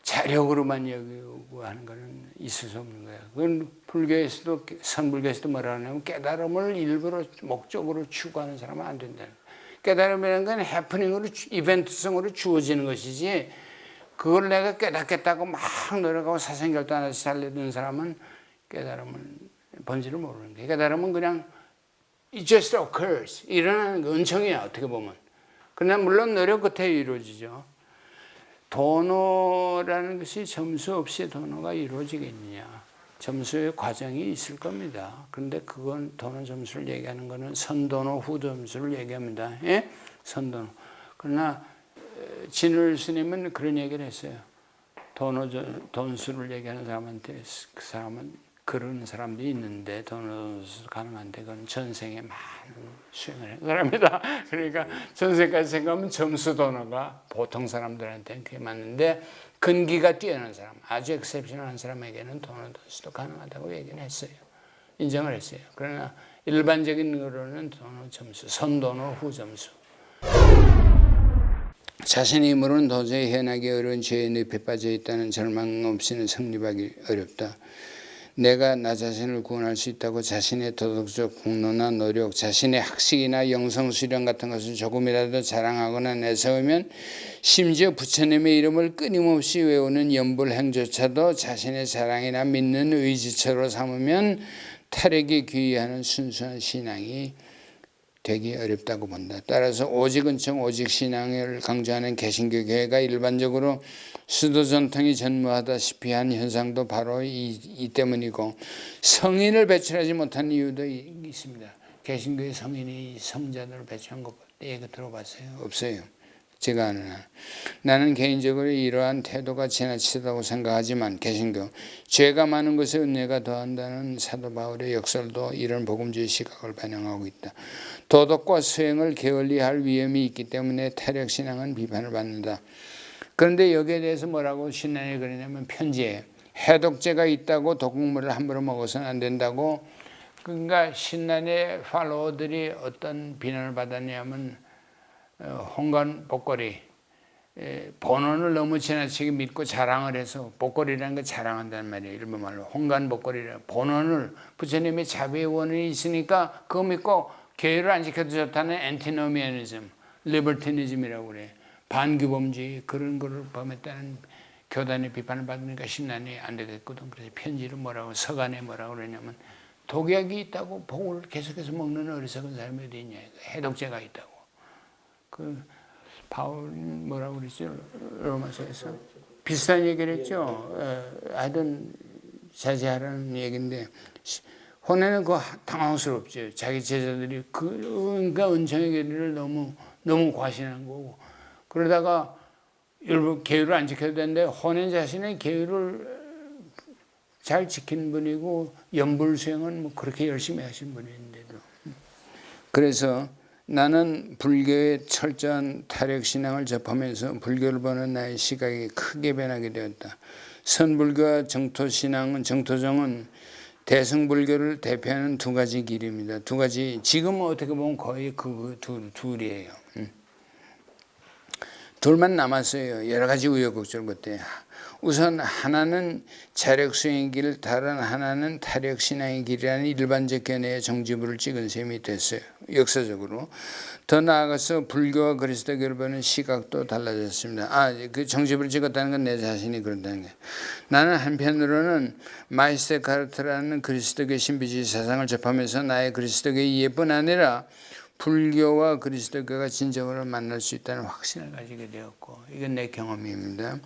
자력으로만 여기고 하는 것은 있을 수 없는 거예요. 그건 불교에서도, 선불교에서도 뭐라 하냐면 깨달음을 일부러 목적으로 추구하는 사람은 안 된다는 거예요. 깨달음이라는 건 해프닝으로, 이벤트성으로 주어지는 것이지 그걸 내가 깨닫겠다고 막 노력하고 사생결단하듯이 살려는 사람은 깨달음을, 본질을 모르는 거예요. 깨달음은 그냥 it just occurs. 일어나는 거, 은총이야, 어떻게 보면. 그러나 물론 노력 끝에 이루어지죠. 도노라는 것이 점수 없이 도노가 이루어지겠느냐. 점수의 과정이 있을 겁니다. 그런데 그건 도노 점수를 얘기하는 거는 선도노 후점수를 얘기합니다. 예? 선도노. 그러나 진울 스님은 그런 얘기를 했어요. 돈수를 얘기하는 사람한테 그 사람은 그런 사람도 있는데 돈수 가능한데 그건 전생에 많은 수행을 한 사람이다. 그러니까 전생까지 생각하면 점수 도노가 보통 사람들한테는 그게 맞는데 근기가 뛰어난 사람, 아주 엑셉셔널한 사람에게는 도노수도 가능하다고 얘기를 했어요. 인정을 했어요. 그러나 일반적인 거로는 도노 점수, 선도노 후점수. 자신의 힘으로는 도저히 해나기 어려운 죄의 늪에 빠져 있다는 절망 없이는 성립하기 어렵다. 내가 나 자신을 구원할 수 있다고 자신의 도덕적 공로나 노력, 자신의 학식이나 영성 수련 같은 것을 조금이라도 자랑하거나 내세우면 심지어 부처님의 이름을 끊임없이 외우는 연불행조차도 자신의 자랑이나 믿는 의지처로 삼으면 탈핵에 귀의하는 순수한 신앙이 되기 어렵다고 본다. 따라서 오직 은총, 오직 신앙을 강조하는 개신교 교회가 일반적으로 수도 전통이 전무하다시피 한 현상도 바로 이 때문이고, 성인을 배출하지 못한 이유도 있습니다. 개신교의 성인이 성자들을 배출한 것 얘기 들어봤어요? 없어요. 제가 아는 한. 나는 개인적으로 이러한 태도가 지나치다고 생각하지만 개신교, 죄가 많은 것에 은혜가 더한다는 사도 바울의 역설도 이런 복음주의 시각을 반영하고 있다. 도덕과 수행을 게을리할 위험이 있기 때문에 타력신앙은 비판을 받는다. 그런데 여기에 대해서 뭐라고 신앙이 그러냐면 편지예요. 해독제가 있다고 독극물을 함부로 먹어서는 안 된다고. 그러니까 신난의 팔로워들이 어떤 비난을 받았냐면 홍간 복거리, 본언을 너무 지나치게 믿고 자랑을 해서, 복거리라는 거 자랑한다는 말이에요. 일본말로 홍간 복거리라. 본언을, 부처님의 자비의 원인이 있으니까 그거 믿고 교회를 안 지켜도 좋다는 엔티노미아니즘, 리버티니즘이라고 그래. 반규범주의, 그런 거를 범했다는 교단의 비판을 받으니까 신난이 안 되겠거든. 그래서 편지를 뭐라고, 서간에 뭐라고 그러냐면 독약이 있다고 복을 계속해서 먹는 어리석은 사람이 어디 있냐. 해독제가 있다고. 그 바울 뭐라고 그랬죠? 로마서에서 비슷한 얘기를 했죠. 하여튼 자제하라는 얘기인데, 혼에는 그거 당황스럽죠. 자기 제자들이 그러니까 은총의 교리를 너무 과신한 거고, 그러다가 일부 계율을 안 지켜도 되는데 혼인 자신의 계율을 잘 지킨 분이고 연불 수행은 뭐 그렇게 열심히 하신 분인데도. 그래서 나는 불교의 철저한 타력신앙을 접하면서 불교를 보는 나의 시각이 크게 변하게 되었다. 선불교와 정토정은 대승불교를 대표하는 두 가지 길입니다. 두 가지, 지금은 어떻게 보면 거의 그 둘이에요. 둘만 남았어요. 여러 가지 우여곡절 끝에. 우선 하나는 자력수행의 길, 다른 하나는 타력신앙의 길이라는 일반적 견해의 정지부를 찍은 셈이 됐어요. 역사적으로. 더 나아가서 불교와 그리스도교를 보는 시각도 달라졌습니다. 그 정지부를 찍었다는 건 내 자신이 그런다는 거예요. 나는 한편으로는 마이스터 카르트라는 그리스도교 신비주의 사상을 접하면서 나의 그리스도교 이해뿐 아니라 불교와 그리스도교가 진정으로 만날 수 있다는 확신을 가지게 되었고, 이건 내 경험입니다.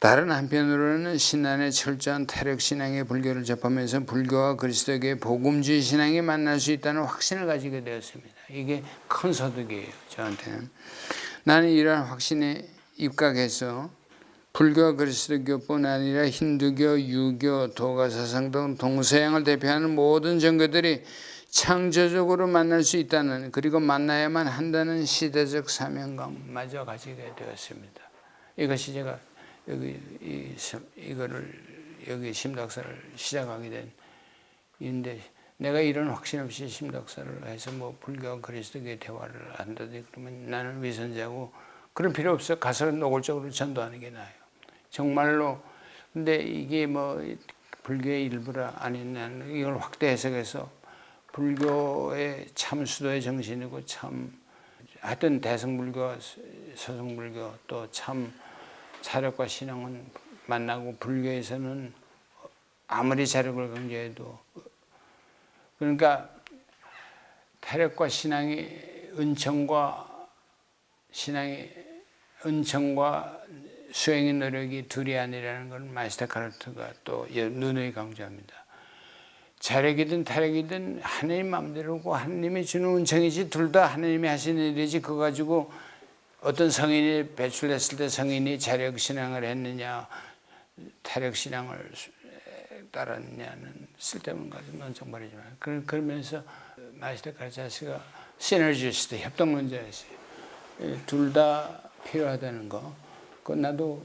다른 한편으로는 신안의 철저한 타력신앙의 불교를 접하면서 불교와 그리스도교의 복음주의 신앙이 만날 수 있다는 확신을 가지게 되었습니다. 이게 큰 소득이에요, 저한테는. 나는 이러한 확신에 입각해서 불교와 그리스도교뿐 아니라 힌두교, 유교, 도가사상 등 동서양을 대표하는 모든 종교들이 창조적으로 만날 수 있다는, 그리고 만나야만 한다는 시대적 사명감마저 가지게 되었습니다. 이것이 제가 여기 심덕사를 시작하게 된 인데, 내가 이런 확신 없이 심덕사를 해서 뭐 불교와 그리스도교의 대화를 한다든지 그러면 나는 위선자고, 그런 필요 없어. 가서 노골적으로 전도하는 게 나아요. 정말로. 근데 이게 뭐 불교의 일부라 아니면 이걸 확대 해석해서 불교의 참 수도의 정신이고, 참 하여튼 대승불교, 서승불교, 또 참 사력과 신앙은 만나고, 불교에서는 아무리 자력을 강조해도, 그러니까 타력과 신앙이 은총과 수행의 노력이 둘이 아니라는 걸 마이스터 카르트가 또 누누이 강조합니다. 자력이든 타력이든 하나님 마음대로고 하나님이 주는 은총이지, 둘 다 하나님이 하시는 일이지, 그거 가지고 어떤 성인이 배출됐을 때 성인이 자력신앙을 했느냐 타력신앙을 따랐느냐는 쓸데없는 가지고 논청벌이지만, 그러면서 마이스터 카르차스가 시너지스트, 협동론자였어요. 둘 다 필요하다는 거. 나도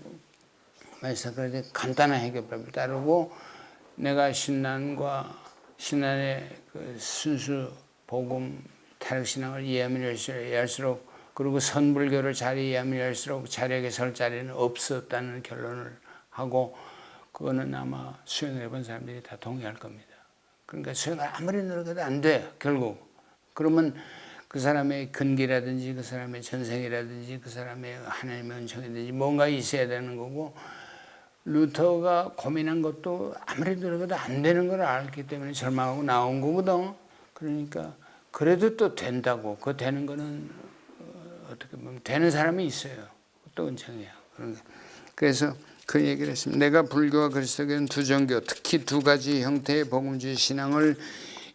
마이스터 카르차스 간단한 해결법을 따르고, 내가 신난의 그 순수 복음 타력신앙을 이해하면 이해할수록, 그리고 선불교를 잘 이해하면 할수록 자력에 설 자리는 없었다는 결론을 하고, 그거는 아마 수행을 해본 사람들이 다 동의할 겁니다. 그러니까 수행을 아무리 노력해도 안 돼, 결국. 그러면 그 사람의 근기라든지 그 사람의 전생이라든지 그 사람의 하나님의 은총이든지 뭔가 있어야 되는 거고, 루터가 고민한 것도 아무리 노력해도 안 되는 걸 알기 때문에 절망하고 나온 거거든. 그러니까 그래도 또 된다고. 그 되는 거는 어떻게 보면 되는 사람이 있어요. 또 은총이야. 그래서 그 얘기를 했습니다. 내가 불교와 그리스도교는 두 종교, 특히 두 가지 형태의 복음주의 신앙을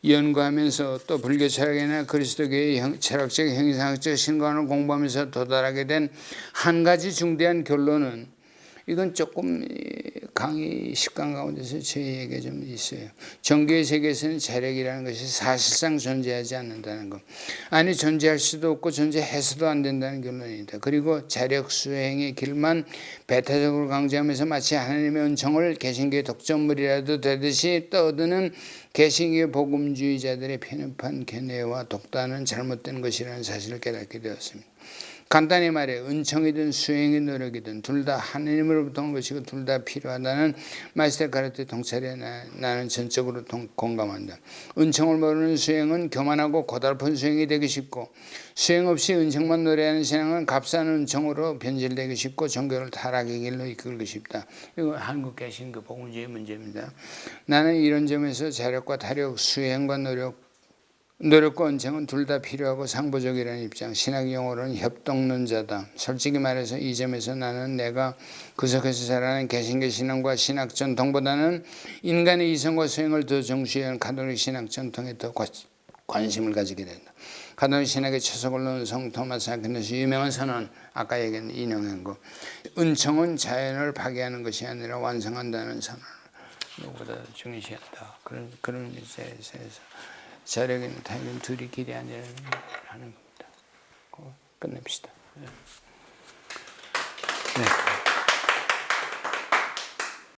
연구하면서 또 불교 철학이나 그리스도교의 철학적, 형이상학적 신관을 공부하면서 도달하게 된 한 가지 중대한 결론은, 이건 조금 강의 10강 가운데서 제 얘기가 좀 있어요. 종교의 세계에서는 자력이라는 것이 사실상 존재하지 않는다는 것. 아니, 존재할 수도 없고 존재해서도 안 된다는 결론입니다. 그리고 자력 수행의 길만 배타적으로 강조하면서 마치 하나님의 은총을 개신교의 독점물이라도 되듯이 떠드는 개신교의 복음주의자들의 편협한 견해와 독단은 잘못된 것이라는 사실을 깨닫게 되었습니다. 간단히 말해 은총이든 수행의 노력이든 둘 다 하나님으로부터 온 것이고 둘 다 필요하다는 마스터 가르쳐 통찰에 나는 전적으로 공감한다. 은총을 모르는 수행은 교만하고 고달픈 수행이 되기 쉽고, 수행 없이 은총만 노래하는 신앙은 값싼 은총으로 변질되기 쉽고 종교를 타락의 길로 이끌기 쉽다. 이거 한국 개신교 복음주의 문제입니다. 나는 이런 점에서 자력과 타력, 수행과 노력과 은총은 둘 다 필요하고 상보적이라는 입장, 신학 용어로는 협동론자다. 솔직히 말해서 이 점에서 나는 내가 구석에서 자라는 개신교 신앙과 신학 전통보다는 인간의 이성과 수행을 더 중시하는 가톨릭 신학 전통에 더 관심을 가지게 된다. 가톨릭 신학의 초석을 놓은 성 토마스 아퀴나스의 유명한 선언, 아까 얘기한 인용한 거, 은총은 자연을 파괴하는 것이 아니라 완성한다는 선언을 누구보다 중시한다. 그런 의미에서 자력은 타격은 둘이 길이 아니라는 하는 겁니다. 끝냅시다. 네.